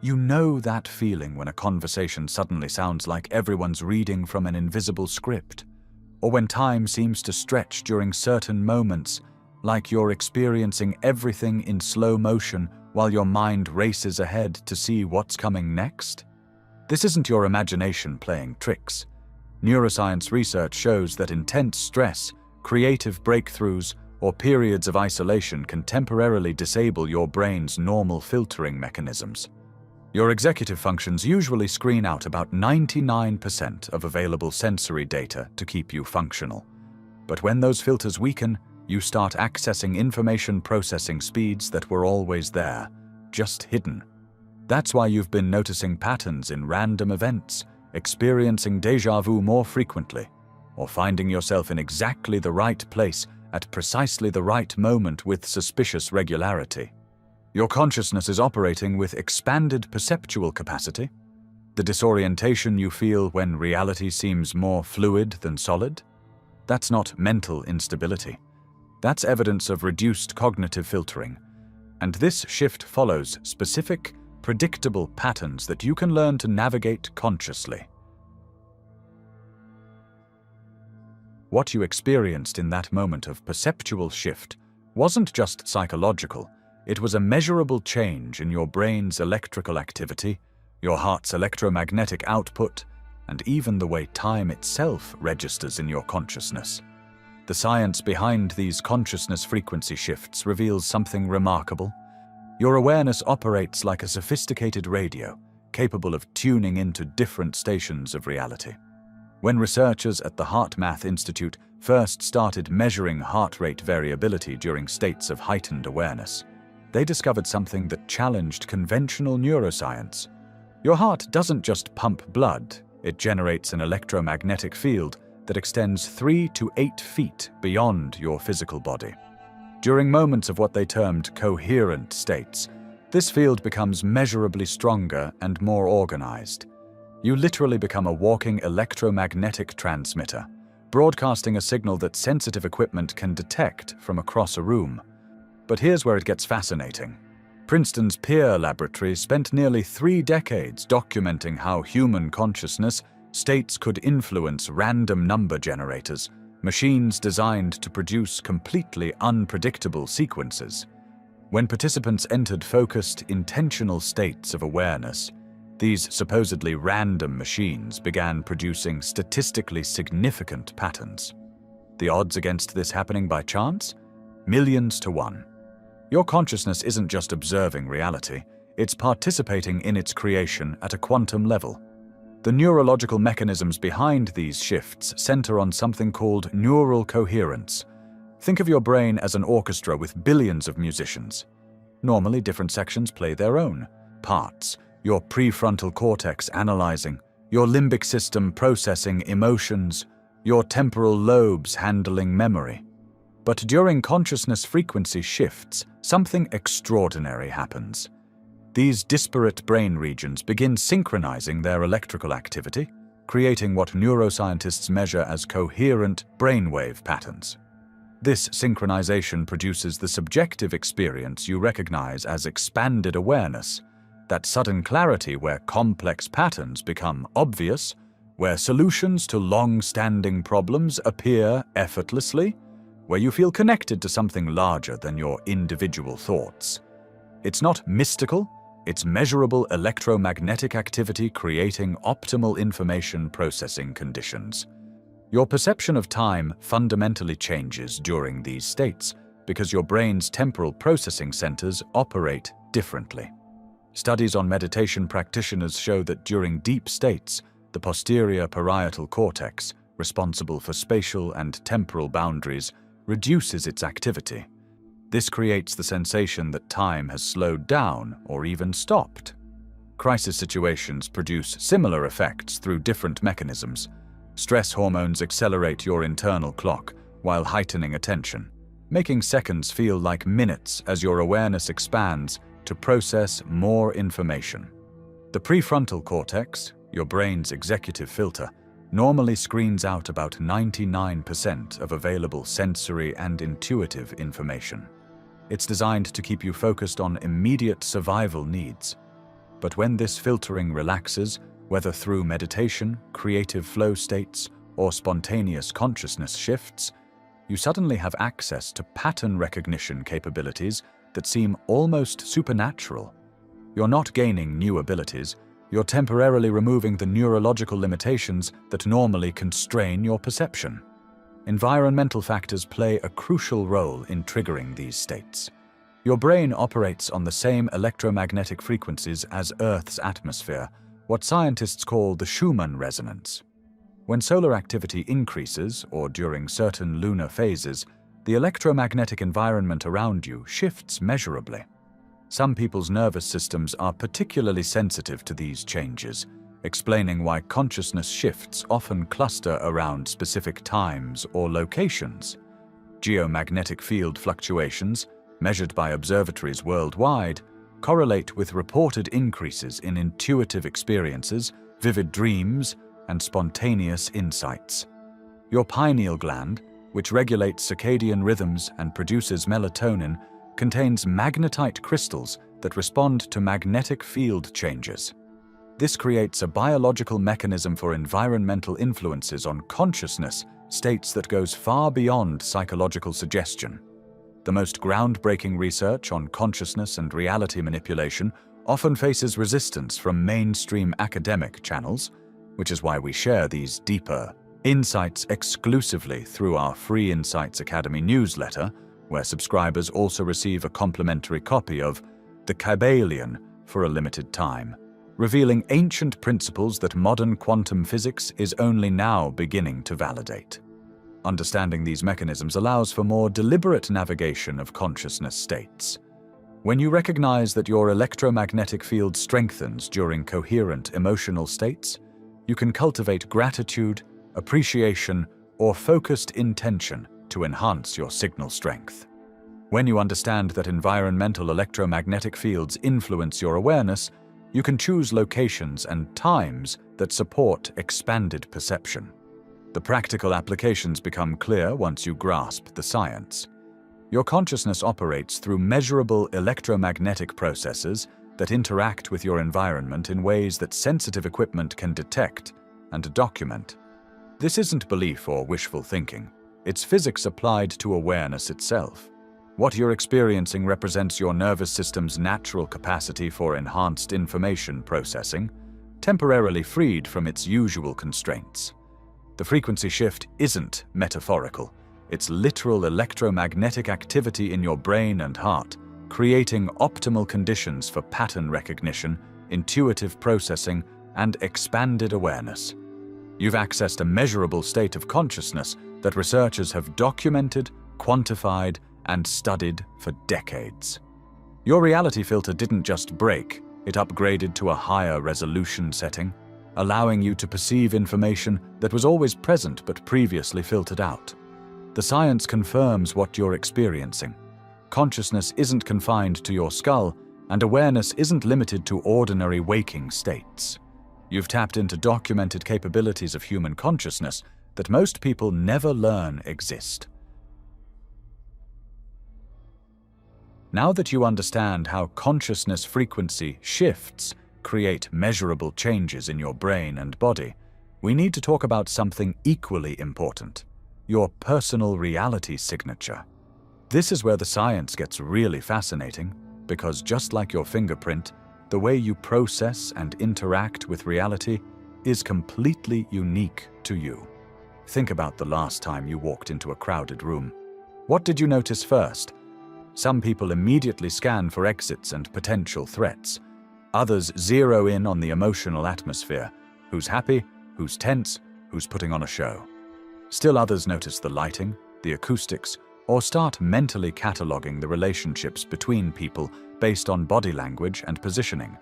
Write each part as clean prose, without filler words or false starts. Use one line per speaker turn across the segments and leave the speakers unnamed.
You know that feeling when a conversation suddenly sounds like everyone's reading from an invisible script, or when time seems to stretch during certain moments, like you're experiencing everything in slow motion while your mind races ahead to see what's coming next? This isn't your imagination playing tricks. Neuroscience research shows that intense stress, creative breakthroughs, or periods of isolation can temporarily disable your brain's normal filtering mechanisms. Your executive functions usually screen out about 99% of available sensory data to keep you functional. But when those filters weaken, you start accessing information processing speeds that were always there, just hidden. That's why you've been noticing patterns in random events, experiencing déjà vu more frequently, or finding yourself in exactly the right place at precisely the right moment with suspicious regularity. Your consciousness is operating with expanded perceptual capacity. The disorientation you feel when reality seems more fluid than solid? That's not mental instability. That's evidence of reduced cognitive filtering. And this shift follows specific, predictable patterns that you can learn to navigate consciously. What you experienced in that moment of perceptual shift wasn't just psychological. It was a measurable change in your brain's electrical activity, your heart's electromagnetic output, and even the way time itself registers in your consciousness. The science behind these consciousness frequency shifts reveals something remarkable. Your awareness operates like a sophisticated radio, capable of tuning into different stations of reality. When researchers at the HeartMath Institute first started measuring heart rate variability during states of heightened awareness, they discovered something that challenged conventional neuroscience. Your heart doesn't just pump blood, it generates an electromagnetic field that extends 3 to 8 feet beyond your physical body. During moments of what they termed coherent states, this field becomes measurably stronger and more organized. You literally become a walking electromagnetic transmitter, broadcasting a signal that sensitive equipment can detect from across a room. But here's where it gets fascinating. Princeton's Peer Laboratory spent nearly 3 decades documenting how human consciousness states could influence random number generators, machines designed to produce completely unpredictable sequences. When participants entered focused, intentional states of awareness, these supposedly random machines began producing statistically significant patterns. The odds against this happening by chance? Millions to 1. Your consciousness isn't just observing reality, it's participating in its creation at a quantum level. The neurological mechanisms behind these shifts center on something called neural coherence. Think of your brain as an orchestra with billions of musicians. Normally, different sections play their own parts. Your prefrontal cortex analyzing, your limbic system processing emotions, your temporal lobes handling memory. But during consciousness frequency shifts, something extraordinary happens. These disparate brain regions begin synchronizing their electrical activity, creating what neuroscientists measure as coherent brainwave patterns. This synchronization produces the subjective experience you recognize as expanded awareness, that sudden clarity where complex patterns become obvious, where solutions to long-standing problems appear effortlessly, where you feel connected to something larger than your individual thoughts. It's not mystical, it's measurable electromagnetic activity creating optimal information processing conditions. Your perception of time fundamentally changes during these states because your brain's temporal processing centers operate differently. Studies on meditation practitioners show that during deep states, the posterior parietal cortex, responsible for spatial and temporal boundaries, reduces its activity. This creates the sensation that time has slowed down or even stopped. Crisis situations produce similar effects through different mechanisms. Stress hormones accelerate your internal clock while heightening attention, making seconds feel like minutes as your awareness expands to process more information. The prefrontal cortex, your brain's executive filter, normally screens out about 99% of available sensory and intuitive information. It's designed to keep you focused on immediate survival needs. But when this filtering relaxes, whether through meditation, creative flow states, or spontaneous consciousness shifts, you suddenly have access to pattern recognition capabilities that seem almost supernatural. You're not gaining new abilities, you're temporarily removing the neurological limitations that normally constrain your perception. Environmental factors play a crucial role in triggering these states. Your brain operates on the same electromagnetic frequencies as Earth's atmosphere, what scientists call the Schumann resonance. When solar activity increases, or during certain lunar phases, the electromagnetic environment around you shifts measurably. Some people's nervous systems are particularly sensitive to these changes, explaining why consciousness shifts often cluster around specific times or locations. Geomagnetic field fluctuations, measured by observatories worldwide, correlate with reported increases in intuitive experiences, vivid dreams, and spontaneous insights. Your pineal gland, which regulates circadian rhythms and produces melatonin, contains magnetite crystals that respond to magnetic field changes. This creates a biological mechanism for environmental influences on consciousness, states that goes far beyond psychological suggestion. The most groundbreaking research on consciousness and reality manipulation often faces resistance from mainstream academic channels, which is why we share these deeper insights exclusively through our Free Insights Academy newsletter, where subscribers also receive a complimentary copy of The Kybalion for a limited time, revealing ancient principles that modern quantum physics is only now beginning to validate. Understanding these mechanisms allows for more deliberate navigation of consciousness states. When you recognize that your electromagnetic field strengthens during coherent emotional states, you can cultivate gratitude, appreciation, or focused intention to enhance your signal strength. When you understand that environmental electromagnetic fields influence your awareness, you can choose locations and times that support expanded perception. The practical applications become clear once you grasp the science. Your consciousness operates through measurable electromagnetic processes that interact with your environment in ways that sensitive equipment can detect and document. This isn't belief or wishful thinking. It's physics applied to awareness itself. What you're experiencing represents your nervous system's natural capacity for enhanced information processing, temporarily freed from its usual constraints. The frequency shift isn't metaphorical. It's literal electromagnetic activity in your brain and heart, creating optimal conditions for pattern recognition, intuitive processing, and expanded awareness. You've accessed a measurable state of consciousness that researchers have documented, quantified, and studied for decades. Your reality filter didn't just break, it upgraded to a higher resolution setting, allowing you to perceive information that was always present but previously filtered out. The science confirms what you're experiencing. Consciousness isn't confined to your skull, and awareness isn't limited to ordinary waking states. You've tapped into documented capabilities of human consciousness that most people never learn exist. Now that you understand how consciousness frequency shifts create measurable changes in your brain and body, we need to talk about something equally important: your personal reality signature. This is where the science gets really fascinating, because just like your fingerprint, the way you process and interact with reality is completely unique to you. Think about the last time you walked into a crowded room. What did you notice first? Some people immediately scan for exits and potential threats. Others zero in on the emotional atmosphere: who's happy, who's tense, who's putting on a show. Still others notice the lighting, the acoustics, or start mentally cataloging the relationships between people based on body language and positioning.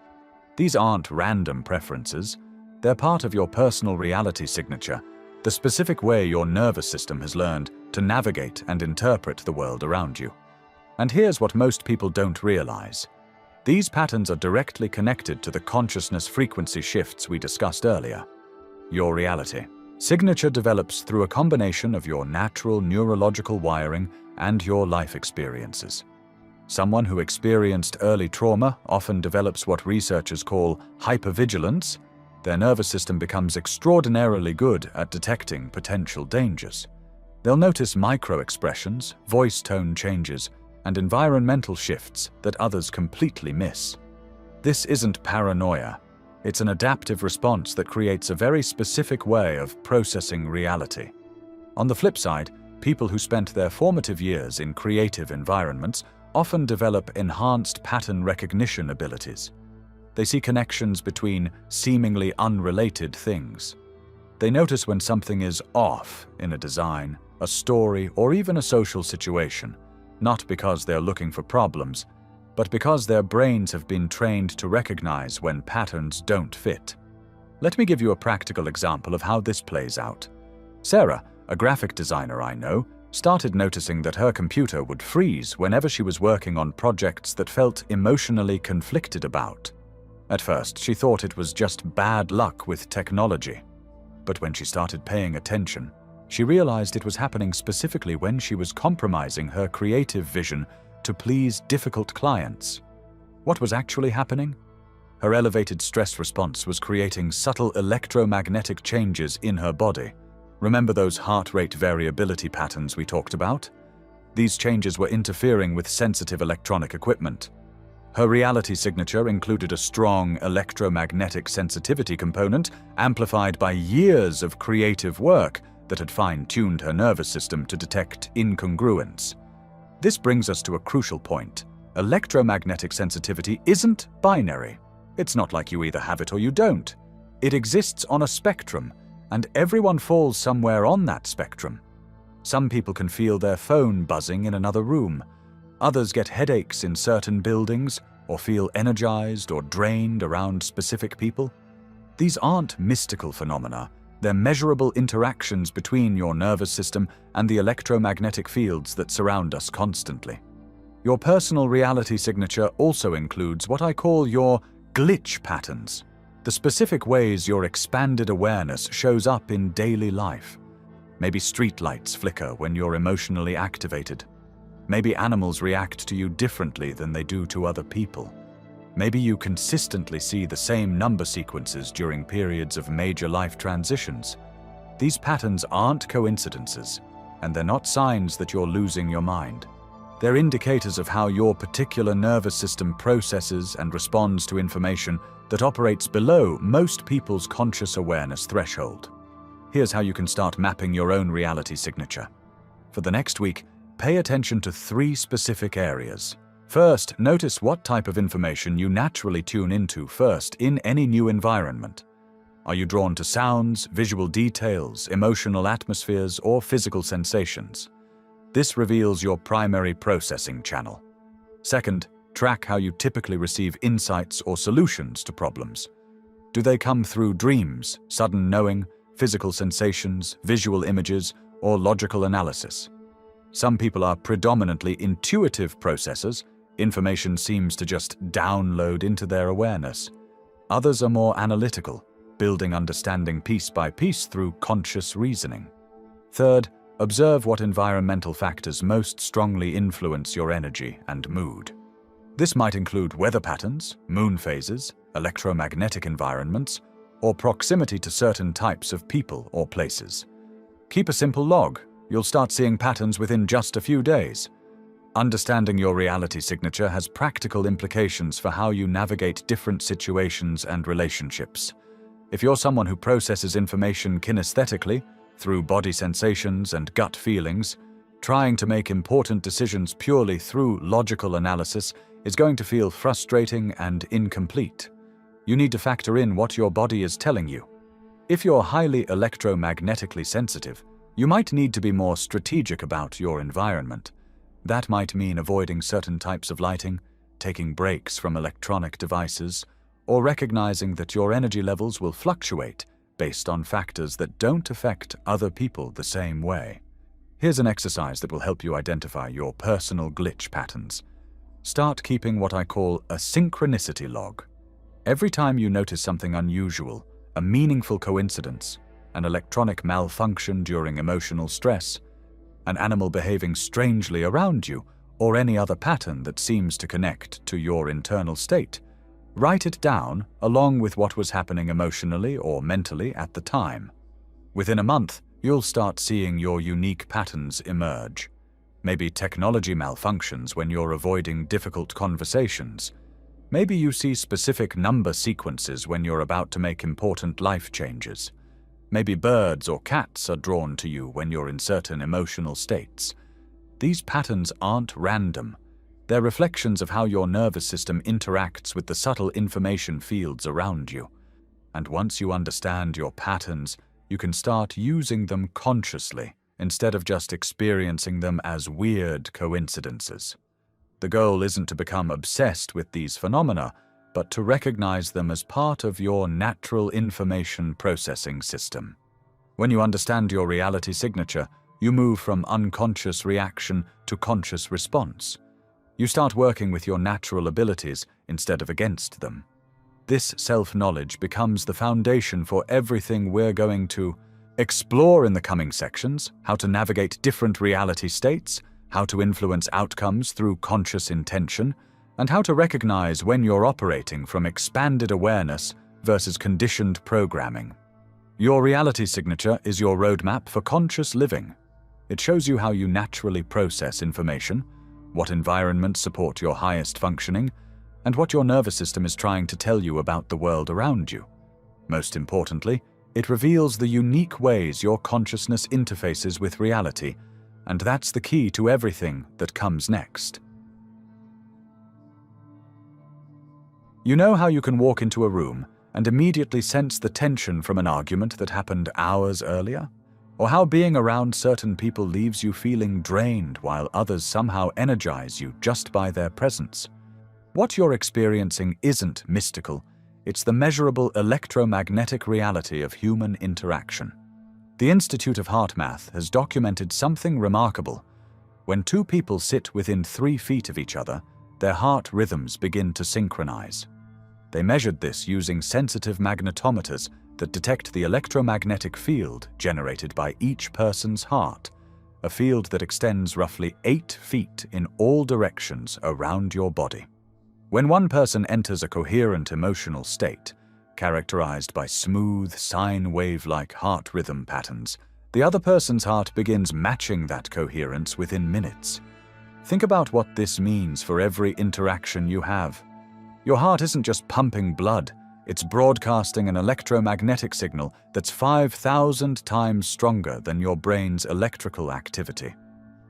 These aren't random preferences. They're part of your personal reality signature, the specific way your nervous system has learned to navigate and interpret the world around you. And here's what most people don't realize. These patterns are directly connected to the consciousness frequency shifts we discussed earlier. Your reality signature develops through a combination of your natural neurological wiring and your life experiences. Someone who experienced early trauma often develops what researchers call hypervigilance. Their nervous system becomes extraordinarily good at detecting potential dangers. They'll notice micro-expressions, voice tone changes, and environmental shifts that others completely miss. This isn't paranoia. It's an adaptive response that creates a very specific way of processing reality. On the flip side, people who spent their formative years in creative environments often develop enhanced pattern recognition abilities. They see connections between seemingly unrelated things. They notice when something is off in a design, a story, or even a social situation, not because they're looking for problems, but because their brains have been trained to recognize when patterns don't fit. Let me give you a practical example of how this plays out. Sarah, a graphic designer I know, started noticing that her computer would freeze whenever she was working on projects that felt emotionally conflicted about. At first, she thought it was just bad luck with technology. But when she started paying attention, she realized it was happening specifically when she was compromising her creative vision to please difficult clients. What was actually happening? Her elevated stress response was creating subtle electromagnetic changes in her body. Remember those heart rate variability patterns we talked about? These changes were interfering with sensitive electronic equipment. Her reality signature included a strong electromagnetic sensitivity component amplified by years of creative work that had fine-tuned her nervous system to detect incongruence. This brings us to a crucial point. Electromagnetic sensitivity isn't binary. It's not like you either have it or you don't. It exists on a spectrum, and everyone falls somewhere on that spectrum. Some people can feel their phone buzzing in another room. Others get headaches in certain buildings, or feel energized or drained around specific people. These aren't mystical phenomena. They're measurable interactions between your nervous system and the electromagnetic fields that surround us constantly. Your personal reality signature also includes what I call your glitch patterns, the specific ways your expanded awareness shows up in daily life. Maybe streetlights flicker when you're emotionally activated. Maybe animals react to you differently than they do to other people. Maybe you consistently see the same number sequences during periods of major life transitions. These patterns aren't coincidences, and they're not signs that you're losing your mind. They're indicators of how your particular nervous system processes and responds to information that operates below most people's conscious awareness threshold. Here's how you can start mapping your own reality signature. For the next week, pay attention to 3 specific areas. First, notice what type of information you naturally tune into first in any new environment. Are you drawn to sounds, visual details, emotional atmospheres, or physical sensations? This reveals your primary processing channel. Second, track how you typically receive insights or solutions to problems. Do they come through dreams, sudden knowing, physical sensations, visual images, or logical analysis? Some people are predominantly intuitive processors. Information seems to just download into their awareness. Others are more analytical, building understanding piece by piece through conscious reasoning. Third, observe what environmental factors most strongly influence your energy and mood. This might include weather patterns, moon phases, electromagnetic environments, or proximity to certain types of people or places. Keep a simple log. You'll start seeing patterns within just a few days. Understanding your reality signature has practical implications for how you navigate different situations and relationships. If you're someone who processes information kinesthetically, through body sensations and gut feelings, trying to make important decisions purely through logical analysis is going to feel frustrating and incomplete. You need to factor in what your body is telling you. If you're highly electromagnetically sensitive, you might need to be more strategic about your environment. That might mean avoiding certain types of lighting, taking breaks from electronic devices, or recognizing that your energy levels will fluctuate based on factors that don't affect other people the same way. Here's an exercise that will help you identify your personal glitch patterns. Start keeping what I call a synchronicity log. Every time you notice something unusual, a meaningful coincidence, an electronic malfunction during emotional stress, an animal behaving strangely around you, or any other pattern that seems to connect to your internal state. Write it down along with what was happening emotionally or mentally at the time. Within a month, you'll start seeing your unique patterns emerge. Maybe technology malfunctions when you're avoiding difficult conversations. Maybe you see specific number sequences when you're about to make important life changes. Maybe birds or cats are drawn to you when you're in certain emotional states. These patterns aren't random. They're reflections of how your nervous system interacts with the subtle information fields around you. And once you understand your patterns, you can start using them consciously instead of just experiencing them as weird coincidences. The goal isn't to become obsessed with these phenomena, but to recognize them as part of your natural information processing system. When you understand your reality signature, you move from unconscious reaction to conscious response. You start working with your natural abilities instead of against them. This self-knowledge becomes the foundation for everything we're going to explore in the coming sections: how to navigate different reality states, how to influence outcomes through conscious intention, and how to recognize when you're operating from expanded awareness versus conditioned programming. Your reality signature is your roadmap for conscious living. It shows you how you naturally process information, what environments support your highest functioning, and what your nervous system is trying to tell you about the world around you. Most importantly, it reveals the unique ways your consciousness interfaces with reality, and that's the key to everything that comes next. You know how you can walk into a room and immediately sense the tension from an argument that happened hours earlier? Or how being around certain people leaves you feeling drained while others somehow energize you just by their presence? What you're experiencing isn't mystical. It's the measurable electromagnetic reality of human interaction. The Institute of Heart Math has documented something remarkable. When two people sit within 3 feet of each other, their heart rhythms begin to synchronize. They measured this using sensitive magnetometers that detect the electromagnetic field generated by each person's heart, a field that extends roughly 8 feet in all directions around your body. When one person enters a coherent emotional state, characterized by smooth, sine wave-like heart rhythm patterns, the other person's heart begins matching that coherence within minutes. Think about what this means for every interaction you have. Your heart isn't just pumping blood, it's broadcasting an electromagnetic signal that's 5,000 times stronger than your brain's electrical activity.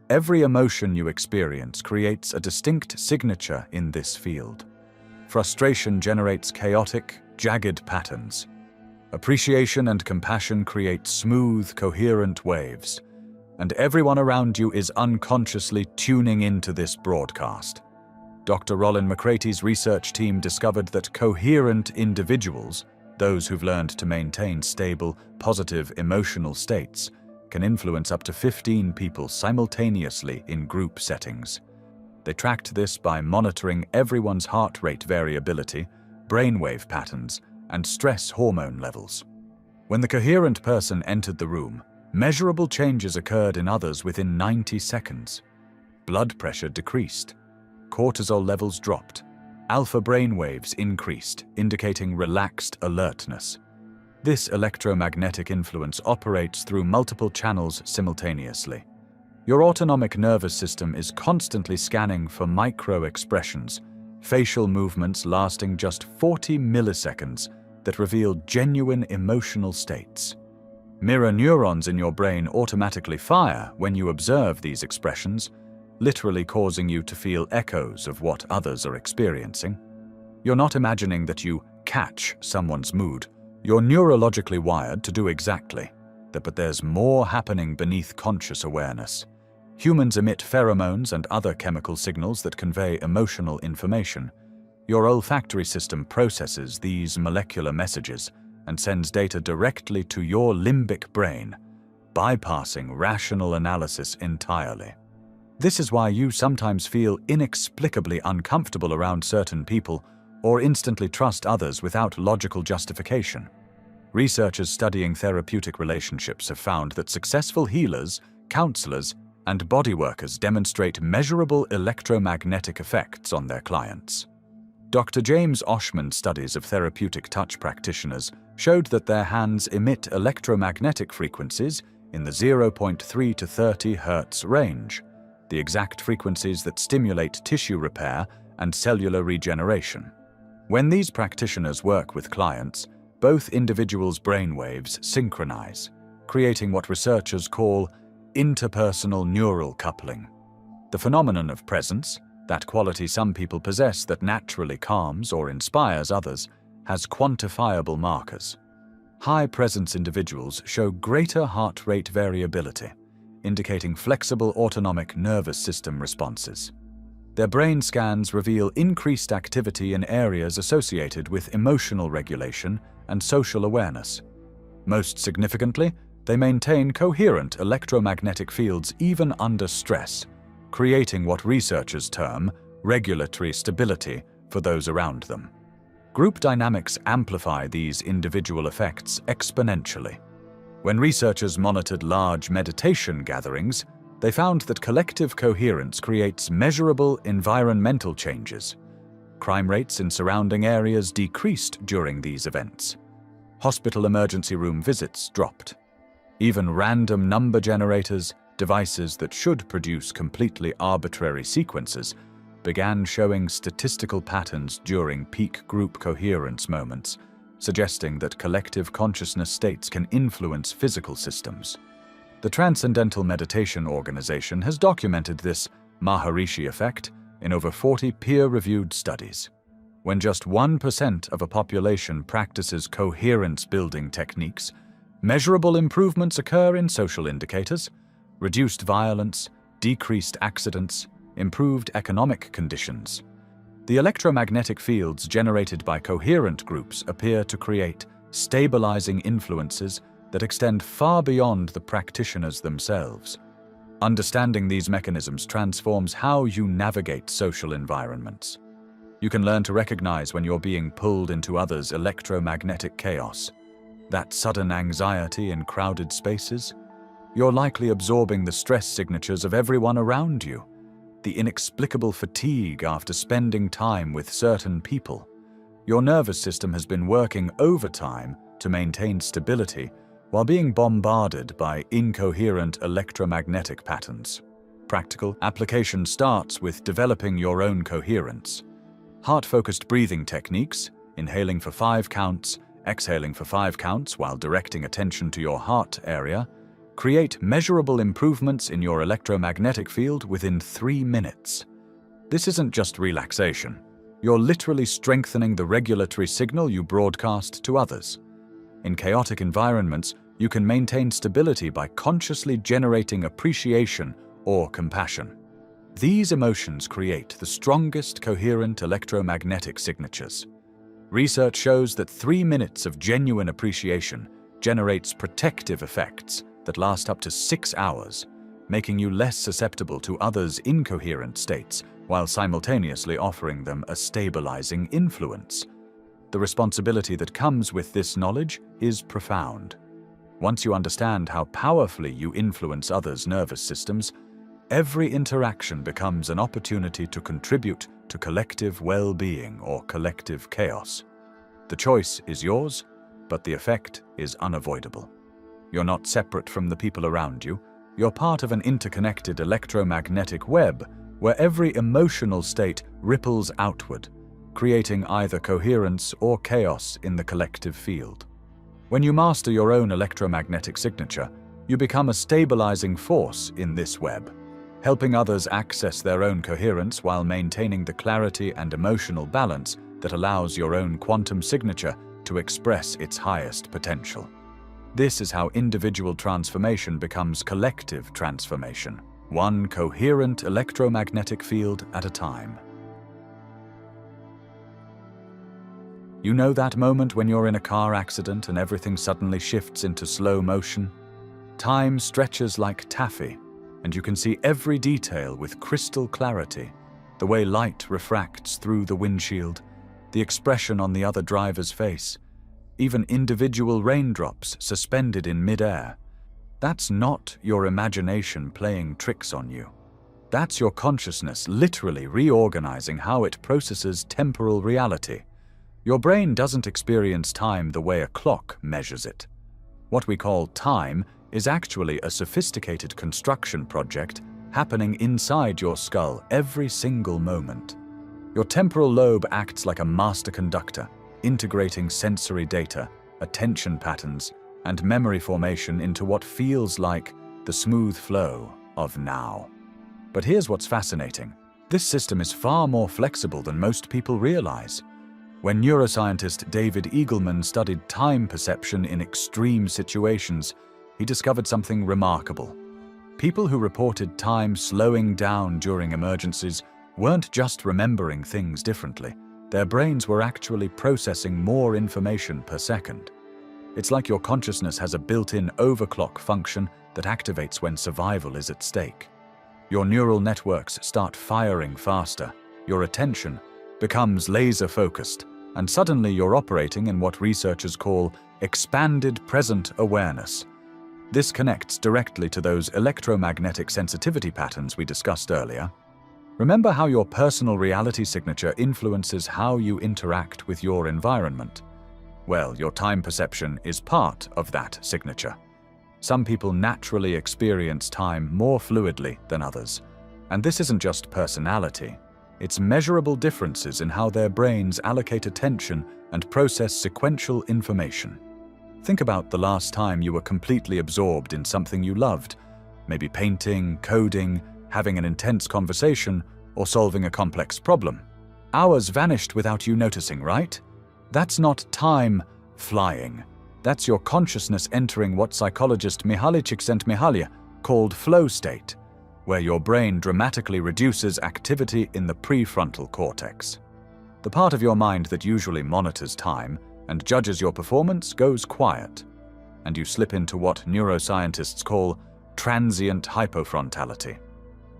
Every emotion you experience creates a distinct signature in this field. Frustration generates chaotic, jagged patterns. Appreciation and compassion create smooth, coherent waves. And everyone around you is unconsciously tuning into this broadcast. Dr. Rollin McCraty's research team discovered that coherent individuals, those who've learned to maintain stable, positive emotional states, can influence up to 15 people simultaneously in group settings. They tracked this by monitoring everyone's heart rate variability, brainwave patterns, and stress hormone levels. When the coherent person entered the room, measurable changes occurred in others within 90 seconds. Blood pressure decreased. Cortisol levels dropped. Alpha brainwaves increased, indicating relaxed alertness. This electromagnetic influence operates through multiple channels simultaneously. Your autonomic nervous system is constantly scanning for micro-expressions, facial movements lasting just 40 milliseconds that reveal genuine emotional states. Mirror neurons in your brain automatically fire when you observe these expressions, literally causing you to feel echoes of what others are experiencing. You're not imagining that you catch someone's mood. You're neurologically wired to do exactly that, but there's more happening beneath conscious awareness. Humans emit pheromones and other chemical signals that convey emotional information. Your olfactory system processes these molecular messages and sends data directly to your limbic brain, bypassing rational analysis entirely. This is why you sometimes feel inexplicably uncomfortable around certain people or instantly trust others without logical justification. Researchers studying therapeutic relationships have found that successful healers, counselors, and body workers demonstrate measurable electromagnetic effects on their clients. Dr. James Oshman's studies of therapeutic touch practitioners showed that their hands emit electromagnetic frequencies in the 0.3 to 30 Hz range, the exact frequencies that stimulate tissue repair and cellular regeneration. When these practitioners work with clients, both individuals' brainwaves synchronize, creating what researchers call interpersonal neural coupling. The phenomenon of presence, that quality some people possess that naturally calms or inspires others, has quantifiable markers. High-presence individuals show greater heart rate variability, indicating flexible autonomic nervous system responses. Their brain scans reveal increased activity in areas associated with emotional regulation and social awareness. Most significantly, they maintain coherent electromagnetic fields even under stress, creating what researchers term regulatory stability for those around them. Group dynamics amplify these individual effects exponentially. When researchers monitored large meditation gatherings, they found that collective coherence creates measurable environmental changes. Crime rates in surrounding areas decreased during these events. Hospital emergency room visits dropped. Even random number generators, devices that should produce completely arbitrary sequences, began showing statistical patterns during peak group coherence moments, suggesting that collective consciousness states can influence physical systems. The Transcendental Meditation Organization has documented this Maharishi effect in over 40 peer-reviewed studies. When just 1% of a population practices coherence-building techniques, measurable improvements occur in social indicators, reduced violence, decreased accidents, improved economic conditions. The electromagnetic fields generated by coherent groups appear to create stabilizing influences that extend far beyond the practitioners themselves. Understanding these mechanisms transforms how you navigate social environments. You can learn to recognize when you're being pulled into others' electromagnetic chaos. That sudden anxiety in crowded spaces? You're likely absorbing the stress signatures of everyone around you. The inexplicable fatigue after spending time with certain people. Your nervous system has been working overtime to maintain stability while being bombarded by incoherent electromagnetic patterns. Practical application starts with developing your own coherence. Heart-focused breathing techniques, inhaling for 5 counts, exhaling for 5 counts while directing attention to your heart area, create measurable improvements in your electromagnetic field within 3 minutes. This isn't just relaxation. You're literally strengthening the regulatory signal you broadcast to others. In chaotic environments, you can maintain stability by consciously generating appreciation or compassion. These emotions create the strongest coherent electromagnetic signatures. Research shows that 3 minutes of genuine appreciation generates protective effects that last up to 6 hours, making you less susceptible to others' incoherent states while simultaneously offering them a stabilizing influence. The responsibility that comes with this knowledge is profound. Once you understand how powerfully you influence others' nervous systems, every interaction becomes an opportunity to contribute to collective well-being or collective chaos. The choice is yours, but the effect is unavoidable. You're not separate from the people around you. You're part of an interconnected electromagnetic web where every emotional state ripples outward, creating either coherence or chaos in the collective field. When you master your own electromagnetic signature, you become a stabilizing force in this web, helping others access their own coherence while maintaining the clarity and emotional balance that allows your own quantum signature to express its highest potential. This is how individual transformation becomes collective transformation, one coherent electromagnetic field at a time. You know that moment when you're in a car accident and everything suddenly shifts into slow motion? Time stretches like taffy, and you can see every detail with crystal clarity. The way light refracts through the windshield, the expression on the other driver's face, even individual raindrops suspended in mid-air. That's not your imagination playing tricks on you. That's your consciousness literally reorganizing how it processes temporal reality. Your brain doesn't experience time the way a clock measures it. What we call time is actually a sophisticated construction project happening inside your skull every single moment. Your temporal lobe acts like a master conductor, integrating sensory data, attention patterns, and memory formation into what feels like the smooth flow of now. But here's what's fascinating. This system is far more flexible than most people realize. When neuroscientist David Eagleman studied time perception in extreme situations, he discovered something remarkable. People who reported time slowing down during emergencies weren't just remembering things differently. Their brains were actually processing more information per second. It's like your consciousness has a built-in overclock function that activates when survival is at stake. Your neural networks start firing faster, your attention becomes laser-focused, and suddenly you're operating in what researchers call expanded present awareness. This connects directly to those electromagnetic sensitivity patterns we discussed earlier. Remember how your personal reality signature influences how you interact with your environment? Well, your time perception is part of that signature. Some people naturally experience time more fluidly than others. And this isn't just personality. It's measurable differences in how their brains allocate attention and process sequential information. Think about the last time you were completely absorbed in something you loved, maybe painting, coding, having an intense conversation, or solving a complex problem. Hours vanished without you noticing, right? That's not time flying. That's your consciousness entering what psychologist Mihaly Csikszentmihalyi called flow state, where your brain dramatically reduces activity in the prefrontal cortex. The part of your mind that usually monitors time and judges your performance goes quiet, and you slip into what neuroscientists call transient hypofrontality.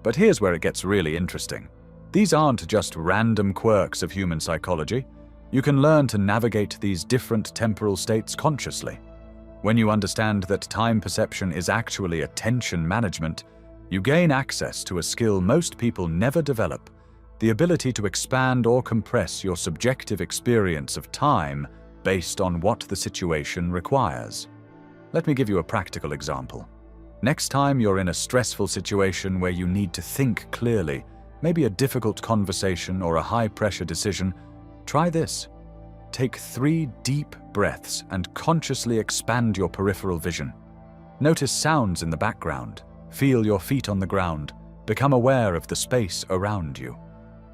But here's where it gets really interesting. These aren't just random quirks of human psychology. You can learn to navigate these different temporal states consciously. When you understand that time perception is actually attention management, you gain access to a skill most people never develop, the ability to expand or compress your subjective experience of time based on what the situation requires. Let me give you a practical example. Next time you're in a stressful situation where you need to think clearly, maybe a difficult conversation or a high-pressure decision, try this. Take 3 deep breaths and consciously expand your peripheral vision. Notice sounds in the background. Feel your feet on the ground. Become aware of the space around you.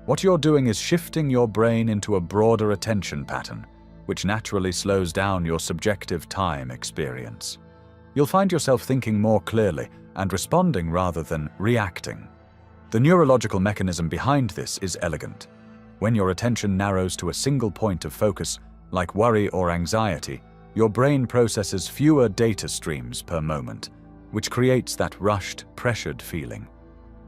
What you're doing is shifting your brain into a broader attention pattern, which naturally slows down your subjective time experience. You'll find yourself thinking more clearly and responding rather than reacting. The neurological mechanism behind this is elegant. When your attention narrows to a single point of focus, like worry or anxiety, your brain processes fewer data streams per moment, which creates that rushed, pressured feeling.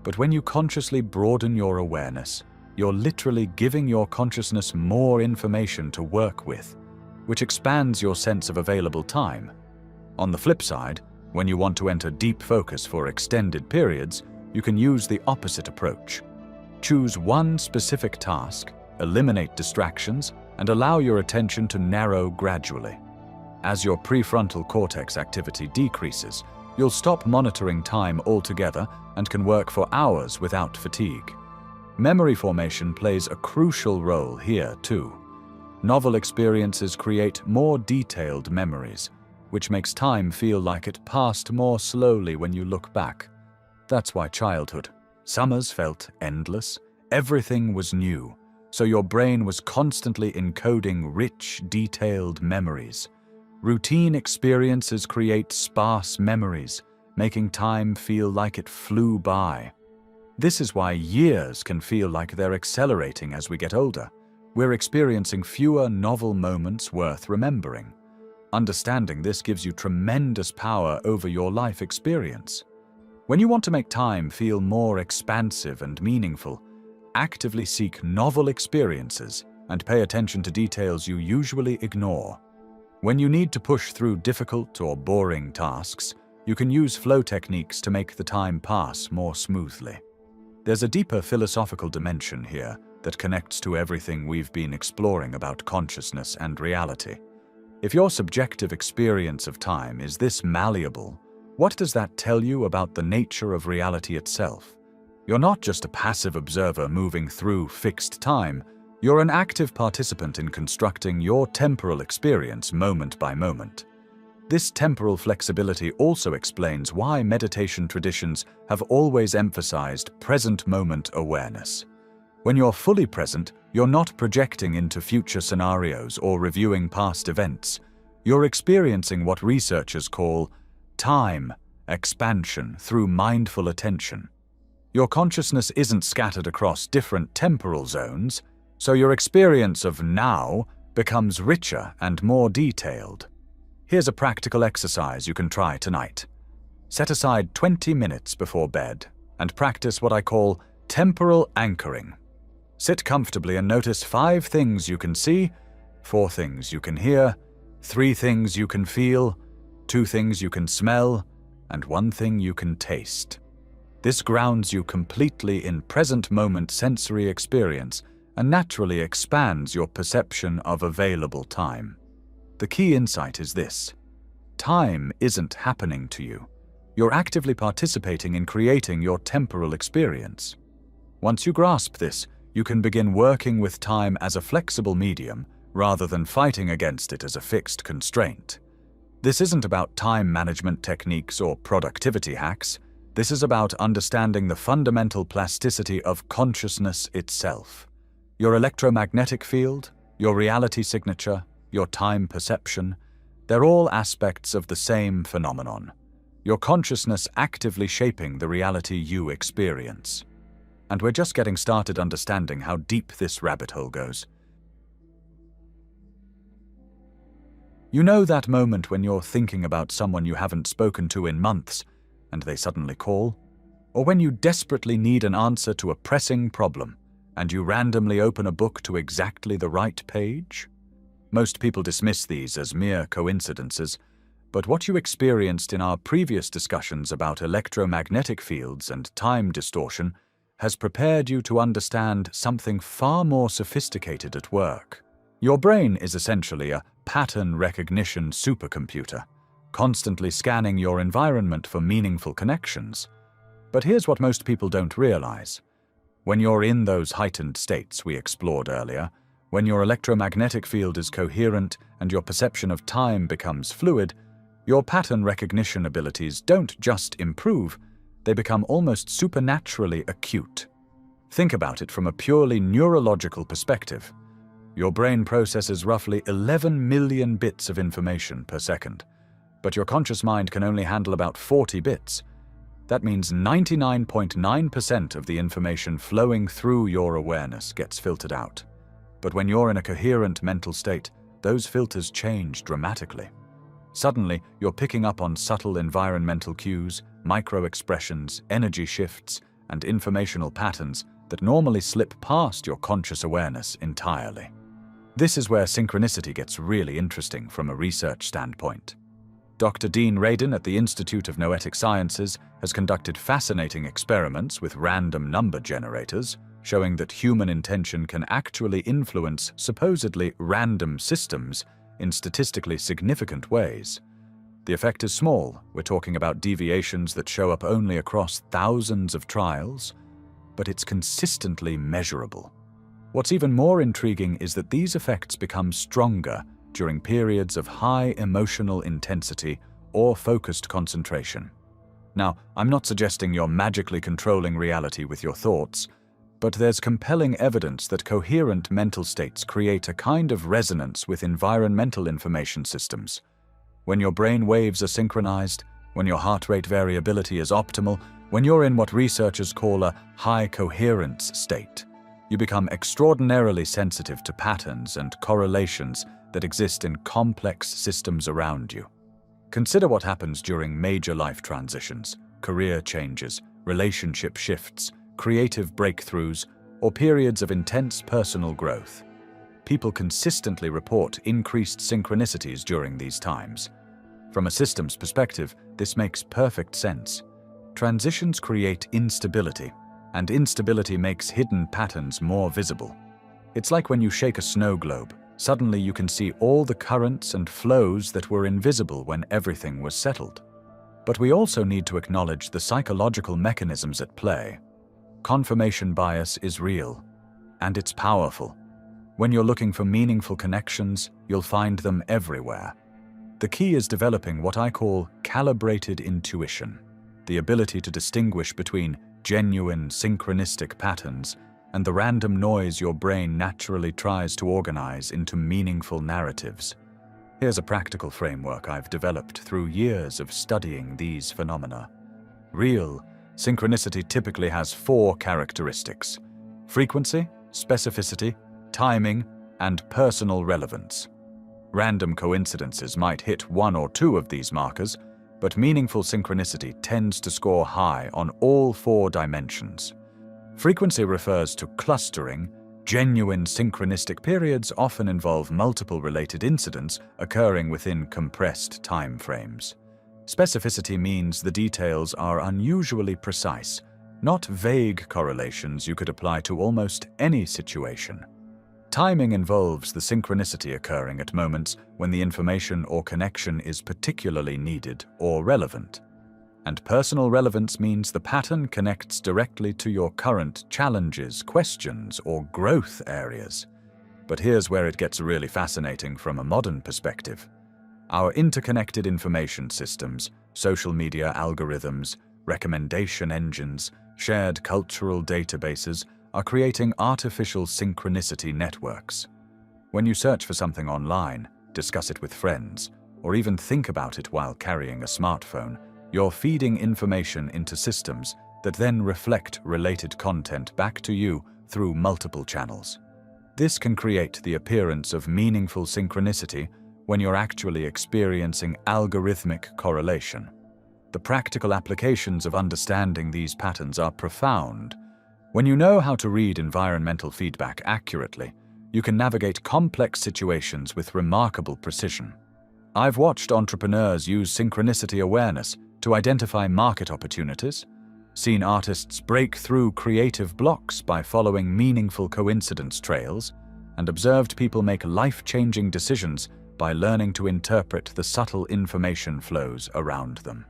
But when you consciously broaden your awareness, you're literally giving your consciousness more information to work with, which expands your sense of available time. On the flip side, when you want to enter deep focus for extended periods, you can use the opposite approach. Choose one specific task, eliminate distractions, and allow your attention to narrow gradually. As your prefrontal cortex activity decreases, you'll stop monitoring time altogether and can work for hours without fatigue. Memory formation plays a crucial role here too. Novel experiences create more detailed memories, which makes time feel like it passed more slowly when you look back. That's why childhood. Summers felt endless, everything was new, so your brain was constantly encoding rich, detailed memories. Routine experiences create sparse memories, making time feel like it flew by. This is why years can feel like they're accelerating as we get older. We're experiencing fewer novel moments worth remembering. Understanding this gives you tremendous power over your life experience. When you want to make time feel more expansive and meaningful, actively seek novel experiences and pay attention to details you usually ignore. When you need to push through difficult or boring tasks, You can use flow techniques to make the time pass more smoothly. There's a deeper philosophical dimension here that connects to everything we've been exploring about consciousness and reality. If your subjective experience of time is this malleable, what does that tell you about the nature of reality itself? You're not just a passive observer moving through fixed time, you're an active participant in constructing your temporal experience moment by moment. This temporal flexibility also explains why meditation traditions have always emphasized present moment awareness. When you're fully present, you're not projecting into future scenarios or reviewing past events. You're experiencing what researchers call time expansion through mindful attention. Your consciousness isn't scattered across different temporal zones, so your experience of now becomes richer and more detailed. Here's a practical exercise you can try tonight. Set aside 20 minutes before bed and practice what I call temporal anchoring. Sit comfortably and notice 5 things you can see, 4 things you can hear, 3 things you can feel, 2 things you can smell, and 1 thing you can taste. This grounds you completely in present moment sensory experience and naturally expands your perception of available time. The key insight is this: time isn't happening to you. You're actively participating in creating your temporal experience. Once you grasp this, you can begin working with time as a flexible medium rather than fighting against it as a fixed constraint. This isn't about time management techniques or productivity hacks. This is about understanding the fundamental plasticity of consciousness itself. Your electromagnetic field, your reality signature, your time perception, they're all aspects of the same phenomenon. Your consciousness actively shaping the reality you experience. And we're just getting started understanding how deep this rabbit hole goes. You know that moment when you're thinking about someone you haven't spoken to in months, and they suddenly call? Or when you desperately need an answer to a pressing problem, and you randomly open a book to exactly the right page? Most people dismiss these as mere coincidences, but what you experienced in our previous discussions about electromagnetic fields and time distortion has prepared you to understand something far more sophisticated at work. Your brain is essentially a pattern recognition supercomputer, constantly scanning your environment for meaningful connections. But here's what most people don't realize. When you're in those heightened states we explored earlier, when your electromagnetic field is coherent and your perception of time becomes fluid, your pattern recognition abilities don't just improve, they become almost supernaturally acute. Think about it from a purely neurological perspective. Your brain processes roughly 11 million bits of information per second, but your conscious mind can only handle about 40 bits. That means 99.9% of the information flowing through your awareness gets filtered out. But when you're in a coherent mental state, those filters change dramatically. Suddenly, you're picking up on subtle environmental cues, micro-expressions, energy shifts, and informational patterns that normally slip past your conscious awareness entirely. This is where synchronicity gets really interesting from a research standpoint. Dr. Dean Radin at the Institute of Noetic Sciences has conducted fascinating experiments with random number generators, showing that human intention can actually influence supposedly random systems in statistically significant ways. The effect is small. We're talking about deviations that show up only across thousands of trials, but it's consistently measurable. What's even more intriguing is that these effects become stronger during periods of high emotional intensity or focused concentration. Now, I'm not suggesting you're magically controlling reality with your thoughts, but there's compelling evidence that coherent mental states create a kind of resonance with environmental information systems. When your brain waves are synchronized, when your heart rate variability is optimal, when you're in what researchers call a high coherence state, you become extraordinarily sensitive to patterns and correlations that exist in complex systems around you. Consider what happens during major life transitions, career changes, relationship shifts, creative breakthroughs, or periods of intense personal growth. People consistently report increased synchronicities during these times. From a systems perspective, this makes perfect sense. Transitions create instability, and instability makes hidden patterns more visible. It's like when you shake a snow globe. Suddenly you can see all the currents and flows that were invisible when everything was settled. But we also need to acknowledge the psychological mechanisms at play. Confirmation bias is real, and it's powerful. When you're looking for meaningful connections, you'll find them everywhere. The key is developing what I call calibrated intuition, the ability to distinguish between genuine synchronistic patterns and the random noise your brain naturally tries to organize into meaningful narratives. Here's a practical framework I've developed through years of studying these phenomena. Real synchronicity typically has 4 characteristics: frequency, specificity, timing, and personal relevance. Random coincidences might hit 1 or 2 of these markers, but meaningful synchronicity tends to score high on all 4 dimensions. Frequency refers to clustering. Genuine synchronistic periods often involve multiple related incidents occurring within compressed time frames. Specificity means the details are unusually precise, not vague correlations you could apply to almost any situation. Timing involves the synchronicity occurring at moments when the information or connection is particularly needed or relevant. And personal relevance means the pattern connects directly to your current challenges, questions, or growth areas. But here's where it gets really fascinating from a modern perspective. Our interconnected information systems, social media algorithms, recommendation engines, shared cultural databases are creating artificial synchronicity networks. When you search for something online, discuss it with friends, or even think about it while carrying a smartphone, you're feeding information into systems that then reflect related content back to you through multiple channels. This can create the appearance of meaningful synchronicity when you're actually experiencing algorithmic correlation. The practical applications of understanding these patterns are profound. When you know how to read environmental feedback accurately, you can navigate complex situations with remarkable precision. I've watched entrepreneurs use synchronicity awareness to identify market opportunities, seen artists break through creative blocks by following meaningful coincidence trails, and observed people make life-changing decisions by learning to interpret the subtle information flows around them.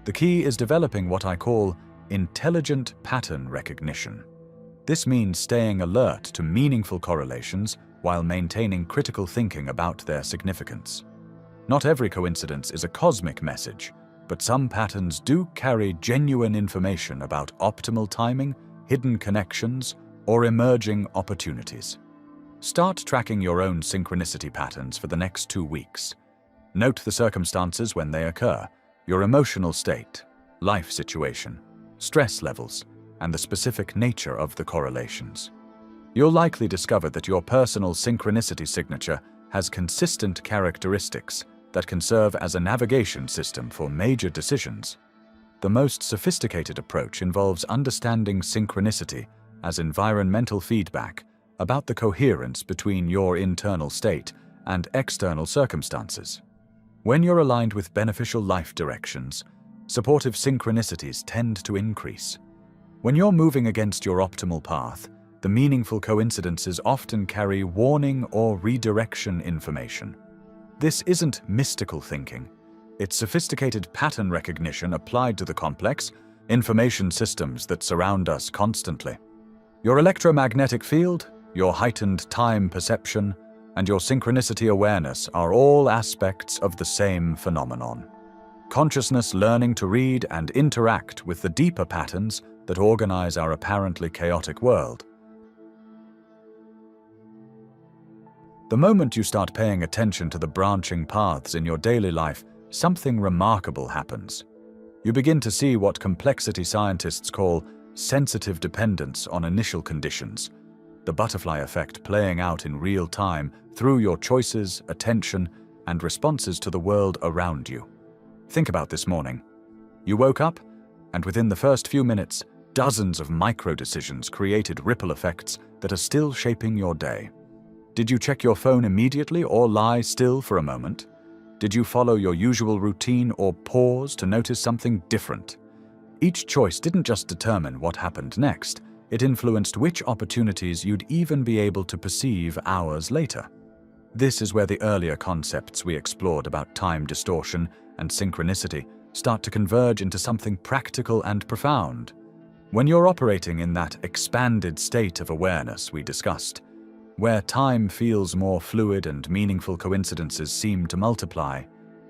The key is developing what I call intelligent pattern recognition. This means staying alert to meaningful correlations while maintaining critical thinking about their significance. Not every coincidence is a cosmic message, but some patterns do carry genuine information about optimal timing, hidden connections, or emerging opportunities. Start tracking your own synchronicity patterns for the next 2 weeks. Note the circumstances when they occur, your emotional state, life situation, stress levels, and the specific nature of the correlations. You'll likely discover that your personal synchronicity signature has consistent characteristics that can serve as a navigation system for major decisions. The most sophisticated approach involves understanding synchronicity as environmental feedback about the coherence between your internal state and external circumstances. When you're aligned with beneficial life directions, supportive synchronicities tend to increase. When you're moving against your optimal path, the meaningful coincidences often carry warning or redirection information. This isn't mystical thinking. It's sophisticated pattern recognition applied to the complex information systems that surround us constantly. Your electromagnetic field, your heightened time perception, and your synchronicity awareness are all aspects of the same phenomenon. Consciousness learning to read and interact with the deeper patterns that organize our apparently chaotic world. The moment you start paying attention to the branching paths in your daily life, something remarkable happens. You begin to see what complexity scientists call sensitive dependence on initial conditions, the butterfly effect playing out in real time through your choices, attention, and responses to the world around you. Think about this morning. You woke up, and within the first few minutes, dozens of micro-decisions created ripple effects that are still shaping your day. Did you check your phone immediately or lie still for a moment? Did you follow your usual routine or pause to notice something different? Each choice didn't just determine what happened next, it influenced which opportunities you'd even be able to perceive hours later. This is where the earlier concepts we explored about time distortion and synchronicity start to converge into something practical and profound. When you're operating in that expanded state of awareness we discussed, where time feels more fluid and meaningful coincidences seem to multiply,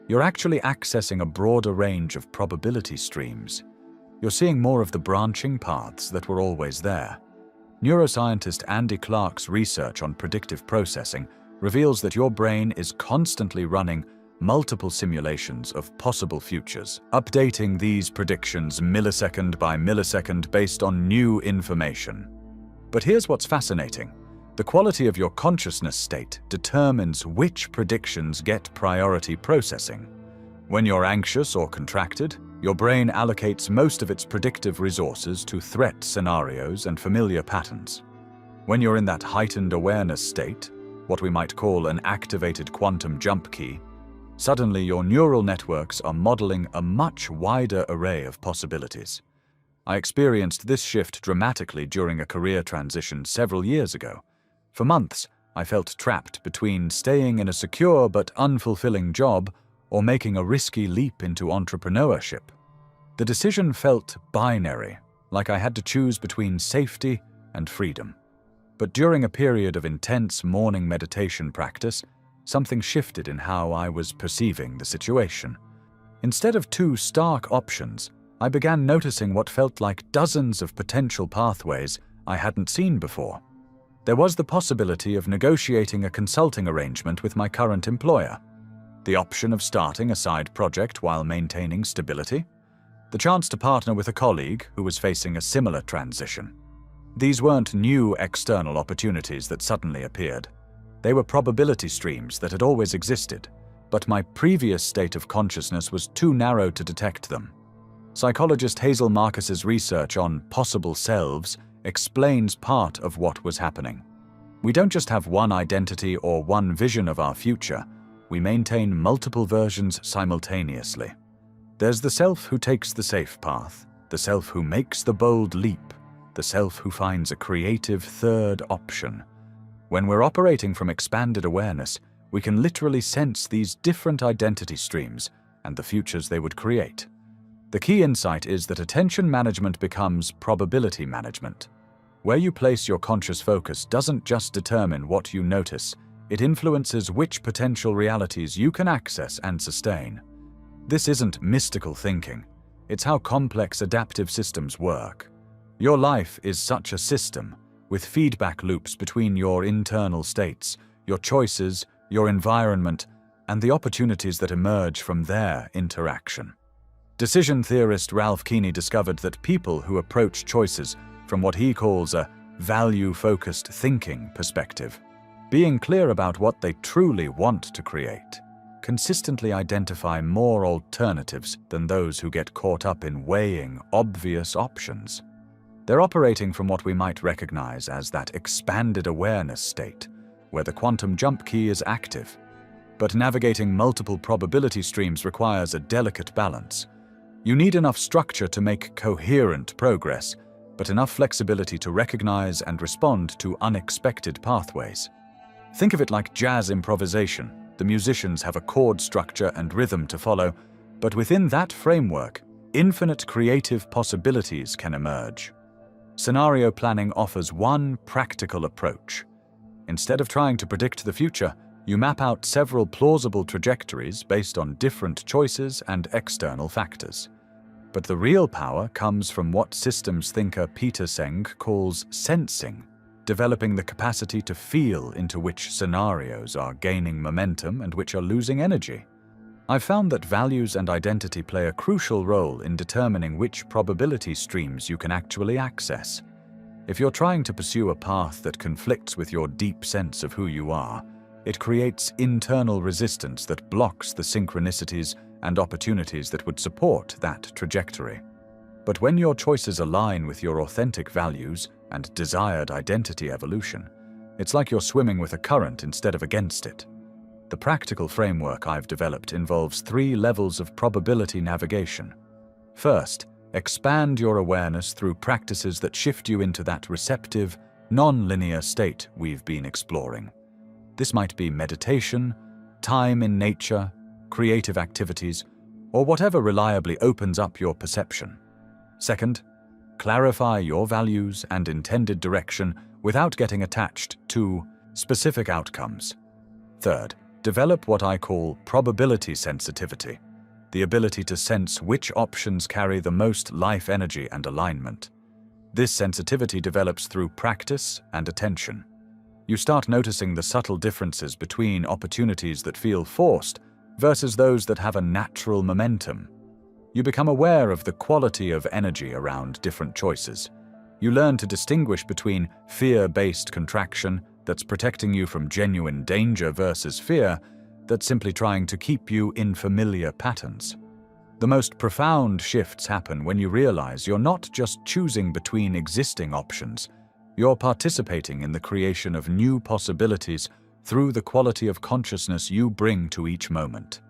you're actually accessing a broader range of probability streams. You're seeing more of the branching paths that were always there. Neuroscientist Andy Clark's research on predictive processing reveals that your brain is constantly running multiple simulations of possible futures, updating these predictions millisecond by millisecond based on new information. But here's what's fascinating. The quality of your consciousness state determines which predictions get priority processing. When you're anxious or contracted, your brain allocates most of its predictive resources to threat scenarios and familiar patterns. When you're in that heightened awareness state, what we might call an activated quantum jump key, suddenly your neural networks are modeling a much wider array of possibilities. I experienced this shift dramatically during a career transition several years ago. For months, I felt trapped between staying in a secure but unfulfilling job or making a risky leap into entrepreneurship. The decision felt binary, like I had to choose between safety and freedom. But during a period of intense morning meditation practice, something shifted in how I was perceiving the situation. Instead of two stark options, I began noticing what felt like dozens of potential pathways I hadn't seen before. There was the possibility of negotiating a consulting arrangement with my current employer, the option of starting a side project while maintaining stability, the chance to partner with a colleague who was facing a similar transition. These weren't new external opportunities that suddenly appeared. They were probability streams that had always existed, but my previous state of consciousness was too narrow to detect them. Psychologist Hazel Marcus's research on possible selves explains part of what was happening. We don't just have one identity or one vision of our future, we maintain multiple versions simultaneously. There's the self who takes the safe path, the self who makes the bold leap, the self who finds a creative third option. When we're operating from expanded awareness, we can literally sense these different identity streams and the futures they would create. The key insight is that attention management becomes probability management. Where you place your conscious focus doesn't just determine what you notice, it influences which potential realities you can access and sustain. This isn't mystical thinking, it's how complex adaptive systems work. Your life is such a system, with feedback loops between your internal states, your choices, your environment, and the opportunities that emerge from their interaction. Decision theorist Ralph Keeney discovered that people who approach choices from what he calls a value-focused thinking perspective, being clear about what they truly want to create, consistently identify more alternatives than those who get caught up in weighing obvious options. They're operating from what we might recognize as that expanded awareness state, where the quantum jump key is active. But navigating multiple probability streams requires a delicate balance. You need enough structure to make coherent progress, but enough flexibility to recognize and respond to unexpected pathways. Think of it like jazz improvisation. The musicians have a chord structure and rhythm to follow, but within that framework, infinite creative possibilities can emerge. Scenario planning offers one practical approach. Instead of trying to predict the future, you map out several plausible trajectories based on different choices and external factors. But the real power comes from what systems thinker Peter Senge calls sensing, developing the capacity to feel into which scenarios are gaining momentum and which are losing energy. I've found that values and identity play a crucial role in determining which probability streams you can actually access. If you're trying to pursue a path that conflicts with your deep sense of who you are, it creates internal resistance that blocks the synchronicities and opportunities that would support that trajectory. But when your choices align with your authentic values and desired identity evolution, it's like you're swimming with a current instead of against it. The practical framework I've developed involves 3 levels of probability navigation. First, expand your awareness through practices that shift you into that receptive, non-linear state we've been exploring. This might be meditation, time in nature, creative activities, or whatever reliably opens up your perception. Second, clarify your values and intended direction without getting attached to specific outcomes. Third, develop what I call probability sensitivity, the ability to sense which options carry the most life energy and alignment. This sensitivity develops through practice and attention. You start noticing the subtle differences between opportunities that feel forced versus those that have a natural momentum. You become aware of the quality of energy around different choices. You learn to distinguish between fear-based contraction that's protecting you from genuine danger versus fear that's simply trying to keep you in familiar patterns. The most profound shifts happen when you realize you're not just choosing between existing options, you're participating in the creation of new possibilities through the quality of consciousness you bring to each moment.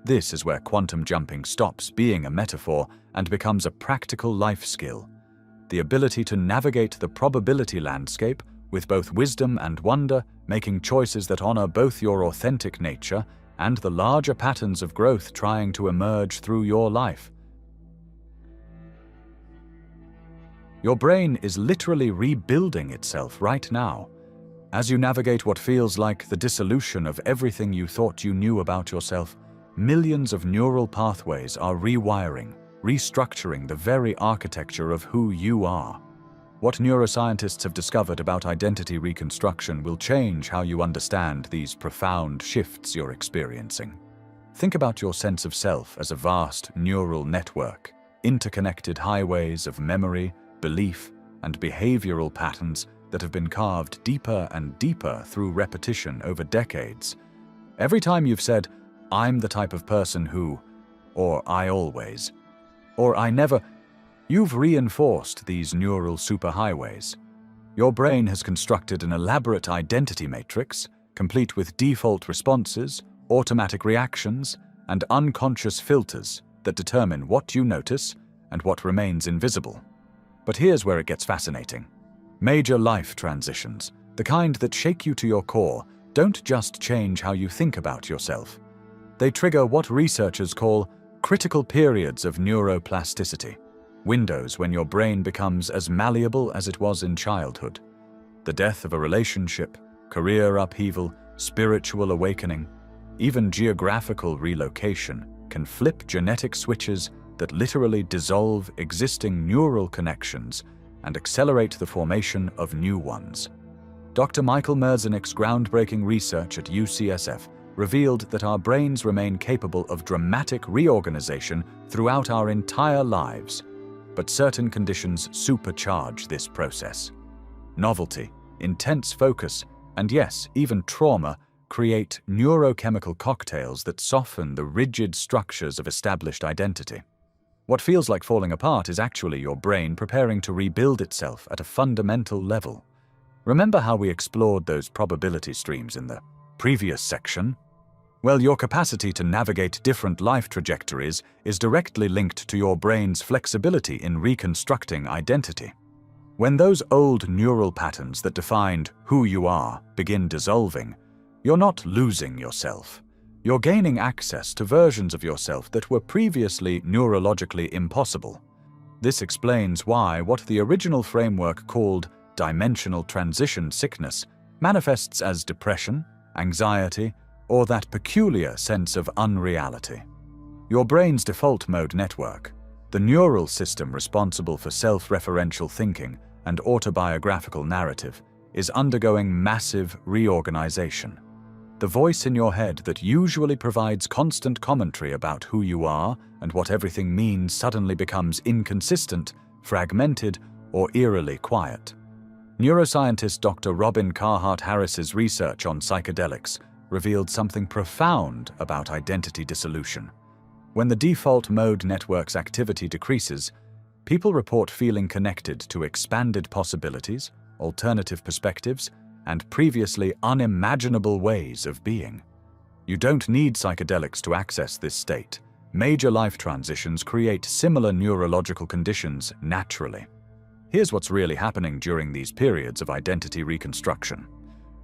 This is where quantum jumping stops being a metaphor and becomes a practical life skill. The ability to navigate the probability landscape with both wisdom and wonder, making choices that honor both your authentic nature and the larger patterns of growth trying to emerge through your life. Your brain is literally rebuilding itself right now. As you navigate what feels like the dissolution of everything you thought you knew about yourself, millions of neural pathways are rewiring, restructuring the very architecture of who you are. What neuroscientists have discovered about identity reconstruction will change how you understand these profound shifts you're experiencing. Think about your sense of self as a vast neural network, interconnected highways of memory, belief, and behavioral patterns that have been carved deeper and deeper through repetition over decades. Every time you've said, "I'm the type of person who," or "I always," or "I never," you've reinforced these neural superhighways. Your brain has constructed an elaborate identity matrix, complete with default responses, automatic reactions, and unconscious filters that determine what you notice and what remains invisible. But here's where it gets fascinating. Major life transitions, the kind that shake you to your core, don't just change how you think about yourself. They trigger what researchers call critical periods of neuroplasticity, windows when your brain becomes as malleable as it was in childhood. The death of a relationship, career upheaval, spiritual awakening, even geographical relocation can flip genetic switches that literally dissolve existing neural connections and accelerate the formation of new ones. Dr. Michael Merzenich groundbreaking research at UCSF revealed that our brains remain capable of dramatic reorganization throughout our entire lives, but certain conditions supercharge this process. Novelty, intense focus, and yes, even trauma create neurochemical cocktails that soften the rigid structures of established identity. What feels like falling apart is actually your brain preparing to rebuild itself at a fundamental level. Remember how we explored those probability streams in the previous section? Well, your capacity to navigate different life trajectories is directly linked to your brain's flexibility in reconstructing identity. When those old neural patterns that defined who you are begin dissolving, you're not losing yourself. You're gaining access to versions of yourself that were previously neurologically impossible. This explains why what the original framework called dimensional transition sickness manifests as depression, anxiety, or that peculiar sense of unreality. Your brain's default mode network, the neural system responsible for self-referential thinking and autobiographical narrative, is undergoing massive reorganization. The voice in your head that usually provides constant commentary about who you are and what everything means suddenly becomes inconsistent, fragmented, or eerily quiet. Neuroscientist Dr. Robin Carhart Harris's research on psychedelics revealed something profound about identity dissolution. When the default mode network's activity decreases, people report feeling connected to expanded possibilities, alternative perspectives, and previously unimaginable ways of being. You don't need psychedelics to access this state. Major life transitions create similar neurological conditions naturally. Here's what's really happening during these periods of identity reconstruction.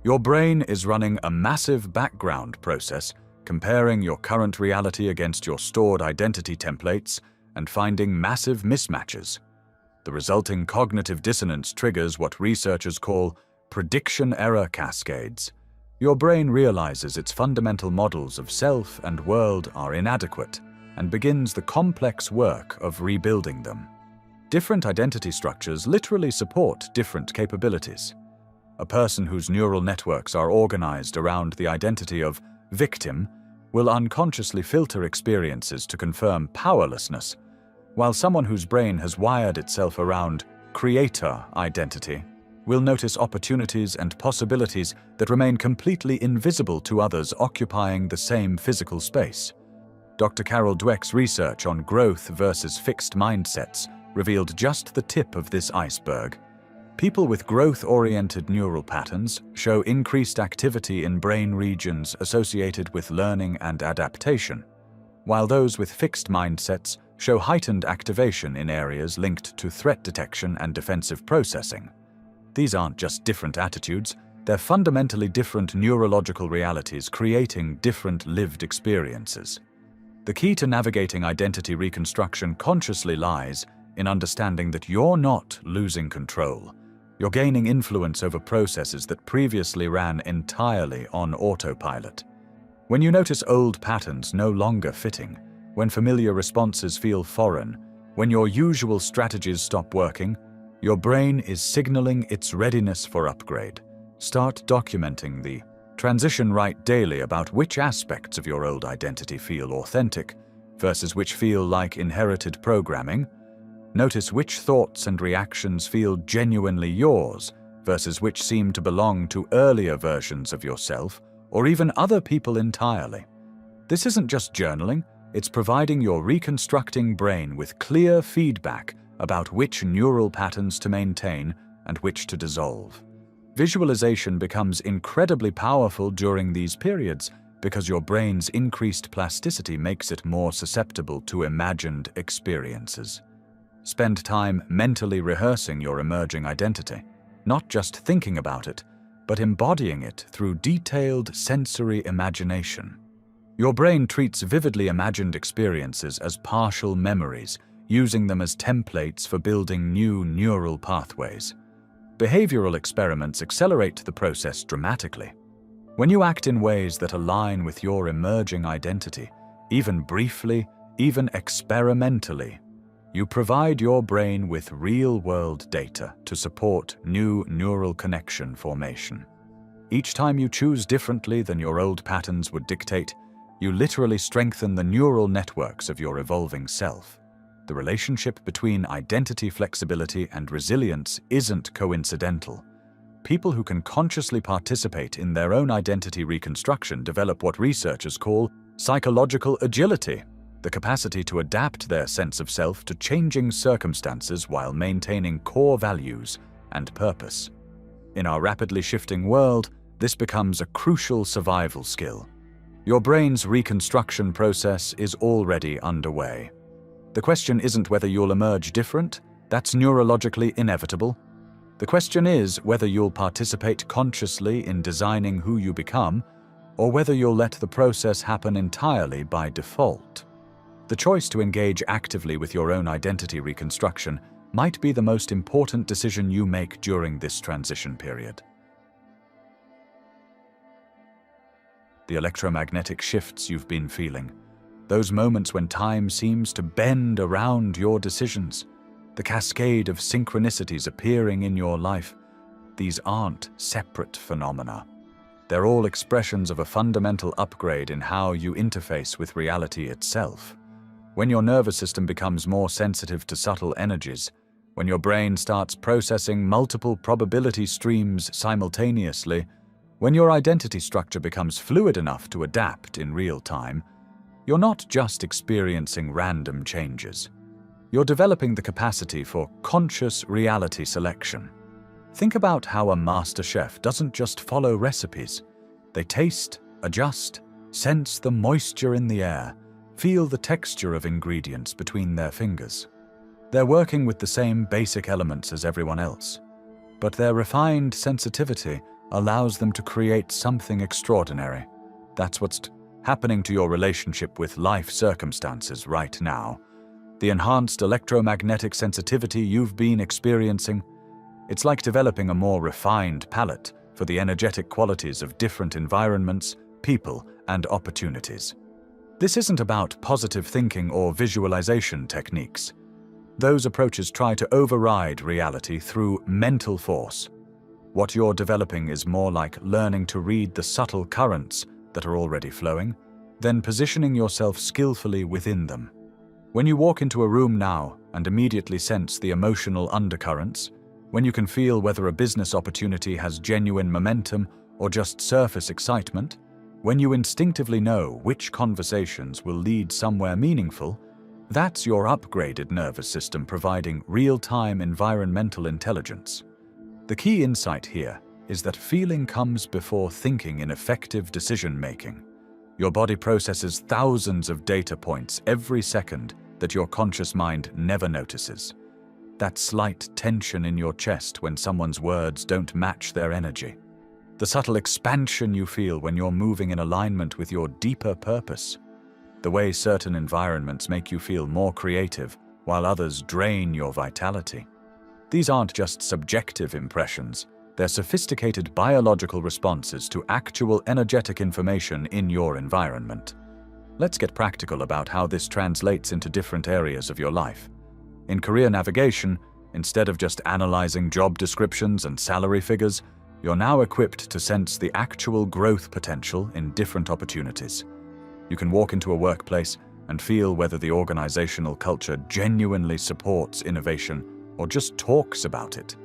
Your brain is running a massive background process, comparing your current reality against your stored identity templates and finding massive mismatches. The resulting cognitive dissonance triggers what researchers call prediction error cascades. Your brain realizes its fundamental models of self and world are inadequate and begins the complex work of rebuilding them. Different identity structures literally support different capabilities. A person whose neural networks are organized around the identity of victim will unconsciously filter experiences to confirm powerlessness, while someone whose brain has wired itself around creator identity will notice opportunities and possibilities that remain completely invisible to others occupying the same physical space. Dr. Carol Dweck's research on growth versus fixed mindsets revealed just the tip of this iceberg. People with growth-oriented neural patterns show increased activity in brain regions associated with learning and adaptation, while those with fixed mindsets show heightened activation in areas linked to threat detection and defensive processing. These aren't just different attitudes, they're fundamentally different neurological realities creating different lived experiences. The key to navigating identity reconstruction consciously lies in understanding that you're not losing control. You're gaining influence over processes that previously ran entirely on autopilot. When you notice old patterns no longer fitting, when familiar responses feel foreign, when your usual strategies stop working, your brain is signaling its readiness for upgrade. Start documenting the transition right daily about which aspects of your old identity feel authentic versus which feel like inherited programming. Notice which thoughts and reactions feel genuinely yours versus which seem to belong to earlier versions of yourself or even other people entirely. This isn't just journaling, it's providing your reconstructing brain with clear feedback about which neural patterns to maintain and which to dissolve. Visualization becomes incredibly powerful during these periods because your brain's increased plasticity makes it more susceptible to imagined experiences. Spend time mentally rehearsing your emerging identity, not just thinking about it, but embodying it through detailed sensory imagination. Your brain treats vividly imagined experiences as partial memories, using them as templates for building new neural pathways. Behavioral experiments accelerate the process dramatically. When you act in ways that align with your emerging identity, even briefly, even experimentally, you provide your brain with real-world data to support new neural connection formation. Each time you choose differently than your old patterns would dictate, you literally strengthen the neural networks of your evolving self. The relationship between identity flexibility and resilience isn't coincidental. People who can consciously participate in their own identity reconstruction develop what researchers call psychological agility, the capacity to adapt their sense of self to changing circumstances while maintaining core values and purpose. In our rapidly shifting world, this becomes a crucial survival skill. Your brain's reconstruction process is already underway. The question isn't whether you'll emerge different, that's neurologically inevitable. The question is whether you'll participate consciously in designing who you become, or whether you'll let the process happen entirely by default. The choice to engage actively with your own identity reconstruction might be the most important decision you make during this transition period. The electromagnetic shifts you've been feeling, those moments when time seems to bend around your decisions, the cascade of synchronicities appearing in your life, these aren't separate phenomena. They're all expressions of a fundamental upgrade in how you interface with reality itself. When your nervous system becomes more sensitive to subtle energies, when your brain starts processing multiple probability streams simultaneously, when your identity structure becomes fluid enough to adapt in real time, you're not just experiencing random changes. You're developing the capacity for conscious reality selection. Think about how a master chef doesn't just follow recipes. They taste, adjust, Sense the moisture in the air. Feel the texture of ingredients between their fingers. They're working with the same basic elements as everyone else, but their refined sensitivity allows them to create something extraordinary. That's what's happening to your relationship with life circumstances right now. The enhanced electromagnetic sensitivity you've been experiencing, it's like developing a more refined palate for the energetic qualities of different environments, people, and opportunities. This isn't about positive thinking or visualization techniques. Those approaches try to override reality through mental force. What you're developing is more like learning to read the subtle currents that are already flowing, then positioning yourself skillfully within them. When you walk into a room now and immediately sense the emotional undercurrents, when you can feel whether a business opportunity has genuine momentum or just surface excitement, when you instinctively know which conversations will lead somewhere meaningful, that's your upgraded nervous system providing real-time environmental intelligence. The key insight here is that feeling comes before thinking in effective decision-making. Your body processes thousands of data points every second that your conscious mind never notices. That slight tension in your chest when someone's words don't match their energy. The subtle expansion you feel when you're moving in alignment with your deeper purpose. The way certain environments make you feel more creative while others drain your vitality. These aren't just subjective impressions, they're sophisticated biological responses to actual energetic information in your environment. Let's get practical about how this translates into different areas of your life. In career navigation, instead of just analyzing job descriptions and salary figures, you're now equipped to sense the actual growth potential in different opportunities. You can walk into a workplace and feel whether the organizational culture genuinely supports innovation or just talks about it.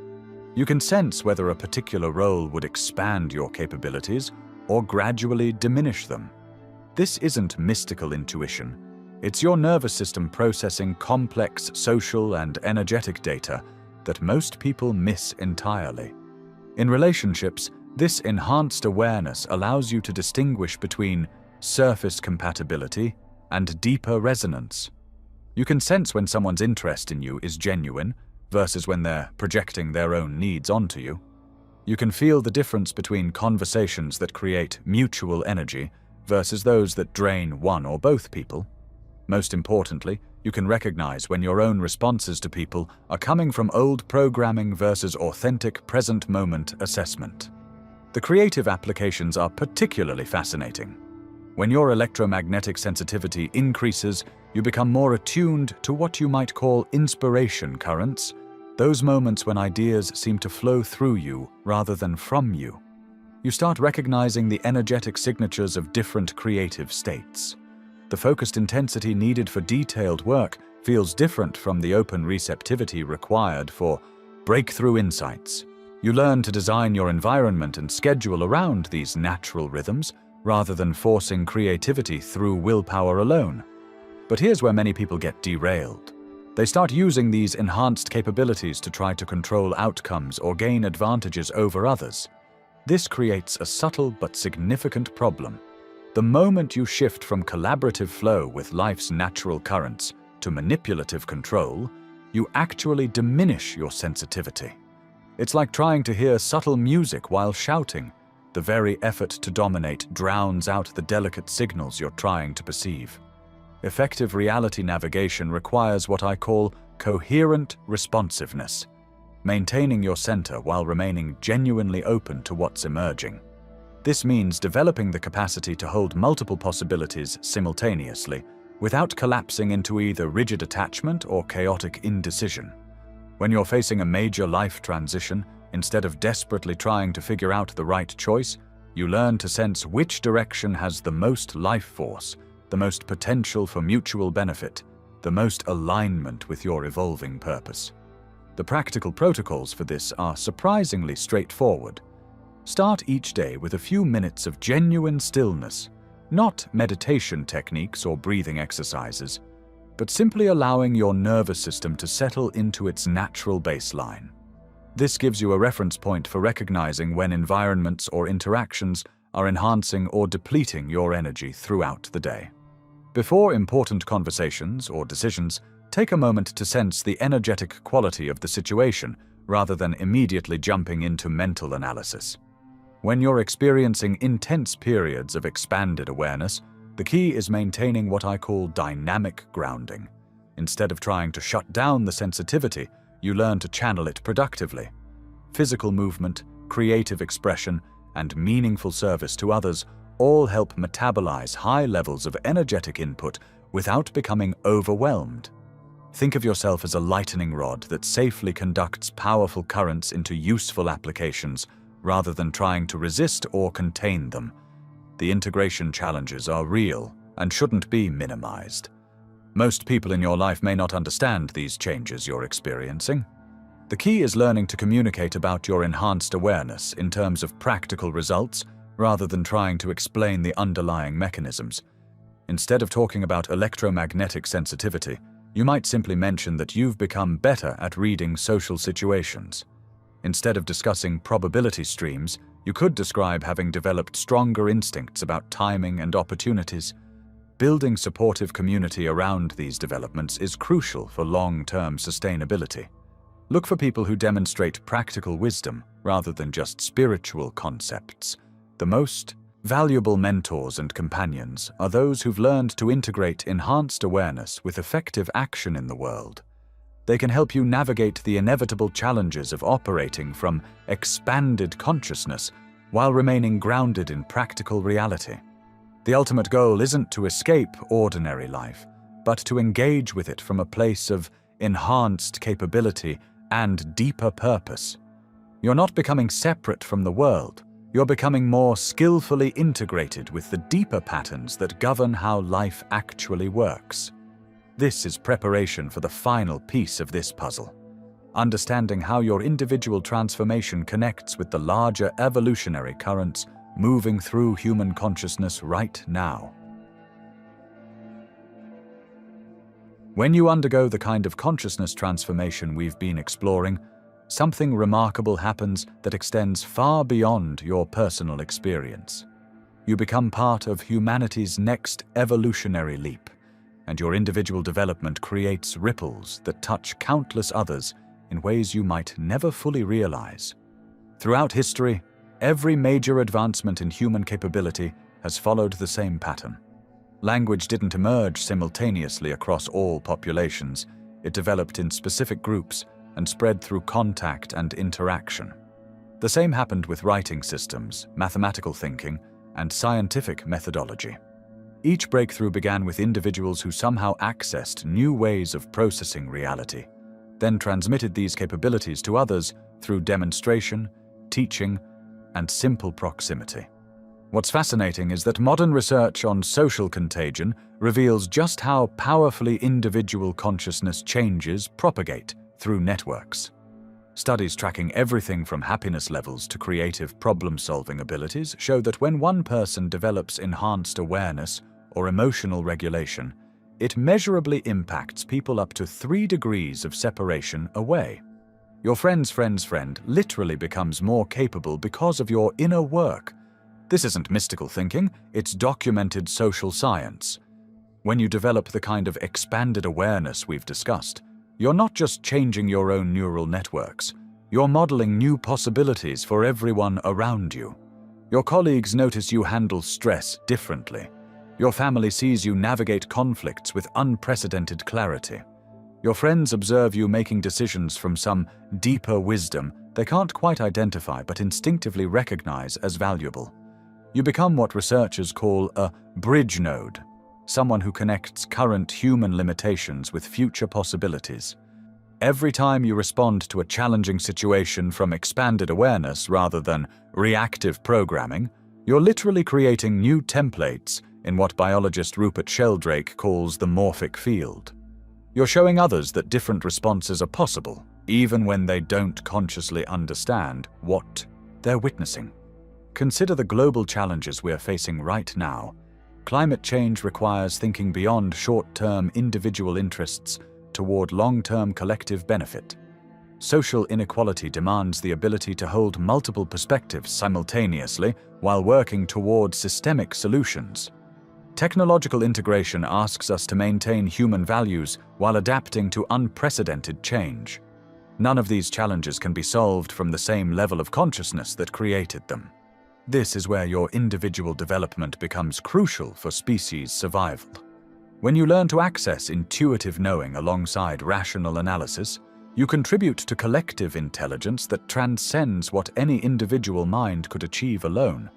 You can sense whether a particular role would expand your capabilities or gradually diminish them. This isn't mystical intuition. It's your nervous system processing complex social and energetic data that most people miss entirely. In relationships, this enhanced awareness allows you to distinguish between surface compatibility and deeper resonance. You can sense when someone's interest in you is genuine versus when they're projecting their own needs onto you. You can feel the difference between conversations that create mutual energy versus those that drain one or both people. Most importantly, you can recognize when your own responses to people are coming from old programming versus authentic present-moment assessment. The creative applications are particularly fascinating. When your electromagnetic sensitivity increases, you become more attuned to what you might call inspiration currents, those moments when ideas seem to flow through you rather than from you. You start recognizing the energetic signatures of different creative states. The focused intensity needed for detailed work feels different from the open receptivity required for breakthrough insights. You learn to design your environment and schedule around these natural rhythms rather than forcing creativity through willpower alone. But here's where many people get derailed. They start using these enhanced capabilities to try to control outcomes or gain advantages over others. This creates a subtle but significant problem. The moment you shift from collaborative flow with life's natural currents to manipulative control, you actually diminish your sensitivity. It's like trying to hear subtle music while shouting. The very effort to dominate drowns out the delicate signals you're trying to perceive. Effective reality navigation requires what I call coherent responsiveness, maintaining your center while remaining genuinely open to what's emerging. This means developing the capacity to hold multiple possibilities simultaneously without collapsing into either rigid attachment or chaotic indecision. When you're facing a major life transition, instead of desperately trying to figure out the right choice, you learn to sense which direction has the most life force, the most potential for mutual benefit, the most alignment with your evolving purpose. The practical protocols for this are surprisingly straightforward. Start each day with a few minutes of genuine stillness, not meditation techniques or breathing exercises, but simply allowing your nervous system to settle into its natural baseline. This gives you a reference point for recognizing when environments or interactions are enhancing or depleting your energy throughout the day. Before important conversations or decisions, take a moment to sense the energetic quality of the situation rather than immediately jumping into mental analysis. When you're experiencing intense periods of expanded awareness, the key is maintaining what I call dynamic grounding. Instead of trying to shut down the sensitivity, you learn to channel it productively. Physical movement, creative expression, and meaningful service to others all help metabolize high levels of energetic input without becoming overwhelmed. Think of yourself as a lightning rod that safely conducts powerful currents into useful applications rather than trying to resist or contain them. The integration challenges are real and shouldn't be minimized. Most people in your life may not understand these changes you're experiencing. The key is learning to communicate about your enhanced awareness in terms of practical results rather than trying to explain the underlying mechanisms. Instead of talking about electromagnetic sensitivity, you might simply mention that you've become better at reading social situations. Instead of discussing probability streams, you could describe having developed stronger instincts about timing and opportunities. Building supportive community around these developments is crucial for long-term sustainability. Look for people who demonstrate practical wisdom rather than just spiritual concepts. The most valuable mentors and companions are those who've learned to integrate enhanced awareness with effective action in the world. They can help you navigate the inevitable challenges of operating from expanded consciousness while remaining grounded in practical reality. The ultimate goal isn't to escape ordinary life, but to engage with it from a place of enhanced capability and deeper purpose. You're not becoming separate from the world. You're becoming more skillfully integrated with the deeper patterns that govern how life actually works. This is preparation for the final piece of this puzzle. Understanding how your individual transformation connects with the larger evolutionary currents moving through human consciousness right now. When you undergo the kind of consciousness transformation we've been exploring, something remarkable happens that extends far beyond your personal experience. You become part of humanity's next evolutionary leap, and your individual development creates ripples that touch countless others in ways you might never fully realize. Throughout history, every major advancement in human capability has followed the same pattern. Language didn't emerge simultaneously across all populations. It developed in specific groups and spread through contact and interaction. The same happened with writing systems, mathematical thinking, and scientific methodology. Each breakthrough began with individuals who somehow accessed new ways of processing reality, then transmitted these capabilities to others through demonstration, teaching, and simple proximity. What's fascinating is that modern research on social contagion reveals just how powerfully individual consciousness changes propagate through networks. Studies tracking everything from happiness levels to creative problem-solving abilities show that when one person develops enhanced awareness or emotional regulation, it measurably impacts people up to 3 degrees of separation away. Your friend's friend's friend literally becomes more capable because of your inner work. This isn't mystical thinking, it's documented social science. When you develop the kind of expanded awareness we've discussed, you're not just changing your own neural networks, you're modeling new possibilities for everyone around you. Your colleagues notice you handle stress differently. Your family sees you navigate conflicts with unprecedented clarity. Your friends observe you making decisions from some deeper wisdom they can't quite identify but instinctively recognize as valuable. You become what researchers call a bridge node, someone who connects current human limitations with future possibilities. Every time you respond to a challenging situation from expanded awareness rather than reactive programming, you're literally creating new templates in what biologist Rupert Sheldrake calls the morphic field. You're showing others that different responses are possible, even when they don't consciously understand what they're witnessing. Consider the global challenges we're facing right now. Climate change requires thinking beyond short-term individual interests toward long-term collective benefit. Social inequality demands the ability to hold multiple perspectives simultaneously while working toward systemic solutions. Technological integration asks us to maintain human values while adapting to unprecedented change. None of these challenges can be solved from the same level of consciousness that created them. This is where your individual development becomes crucial for species survival. When you learn to access intuitive knowing alongside rational analysis, you contribute to collective intelligence that transcends what any individual mind could achieve alone.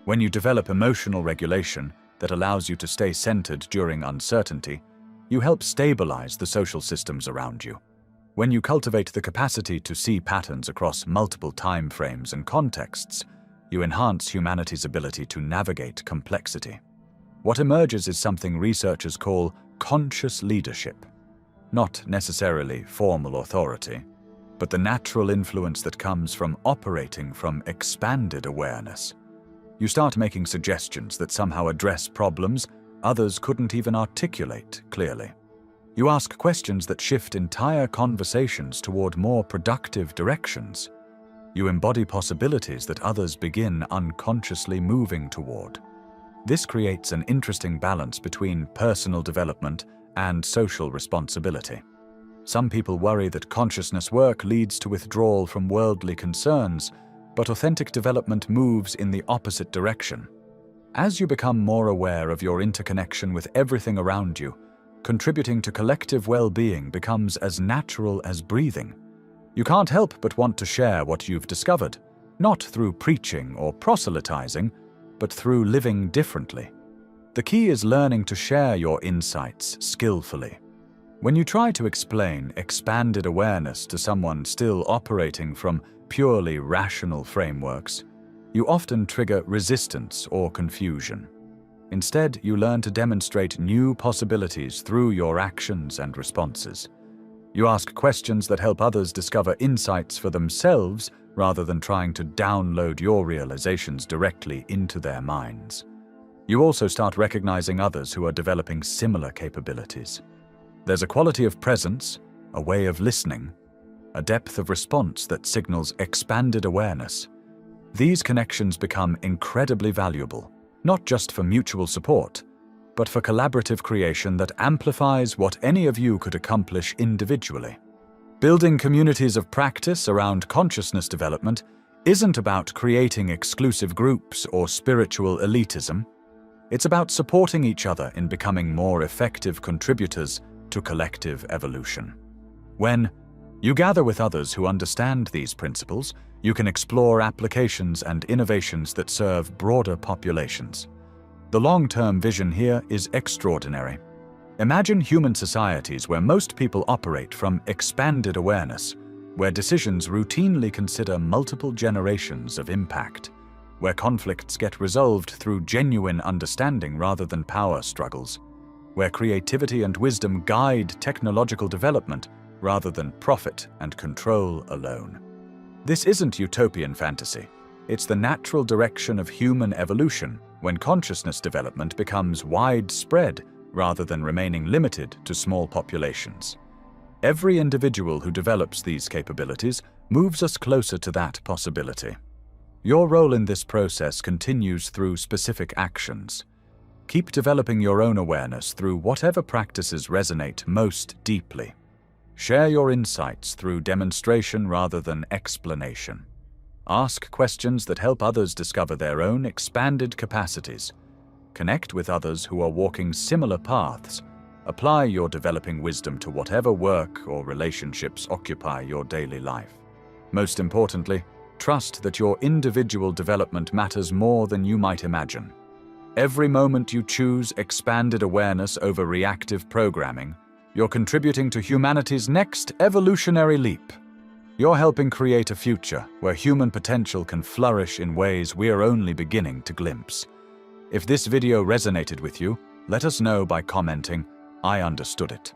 When you develop emotional regulation that allows you to stay centered during uncertainty, you help stabilize the social systems around you. When you cultivate the capacity to see patterns across multiple time frames and contexts, you enhance humanity's ability to navigate complexity. What emerges is something researchers call conscious leadership. Not necessarily formal authority, but the natural influence that comes from operating from expanded awareness. You start making suggestions that somehow address problems others couldn't even articulate clearly. You ask questions that shift entire conversations toward more productive directions. You embody possibilities that others begin unconsciously moving toward. This creates an interesting balance between personal development and social responsibility. Some people worry that consciousness work leads to withdrawal from worldly concerns, but authentic development moves in the opposite direction. As you become more aware of your interconnection with everything around you, contributing to collective well-being becomes as natural as breathing. You can't help but want to share what you've discovered, not through preaching or proselytizing, but through living differently. The key is learning to share your insights skillfully. When you try to explain expanded awareness to someone still operating from purely rational frameworks, you often trigger resistance or confusion. Instead, you learn to demonstrate new possibilities through your actions and responses. You ask questions that help others discover insights for themselves rather than trying to download your realizations directly into their minds. You also start recognizing others who are developing similar capabilities. There's a quality of presence, a way of listening, a depth of response that signals expanded awareness. These connections become incredibly valuable, not just for mutual support, but for collaborative creation that amplifies what any of you could accomplish individually. Building communities of practice around consciousness development isn't about creating exclusive groups or spiritual elitism. It's about supporting each other in becoming more effective contributors to collective evolution. When you gather with others who understand these principles, you can explore applications and innovations that serve broader populations. The long-term vision here is extraordinary. Imagine human societies where most people operate from expanded awareness, where decisions routinely consider multiple generations of impact, where conflicts get resolved through genuine understanding rather than power struggles, where creativity and wisdom guide technological development rather than profit and control alone. This isn't utopian fantasy. It's the natural direction of human evolution when consciousness development becomes widespread rather than remaining limited to small populations. Every individual who develops these capabilities moves us closer to that possibility. Your role in this process continues through specific actions. Keep developing your own awareness through whatever practices resonate most deeply. Share your insights through demonstration rather than explanation. Ask questions that help others discover their own expanded capacities. Connect with others who are walking similar paths. Apply your developing wisdom to whatever work or relationships occupy your daily life. Most importantly, trust that your individual development matters more than you might imagine. Every moment you choose expanded awareness over reactive programming, you're contributing to humanity's next evolutionary leap. You're helping create a future where human potential can flourish in ways we are only beginning to glimpse. If this video resonated with you, let us know by commenting, "I understood it."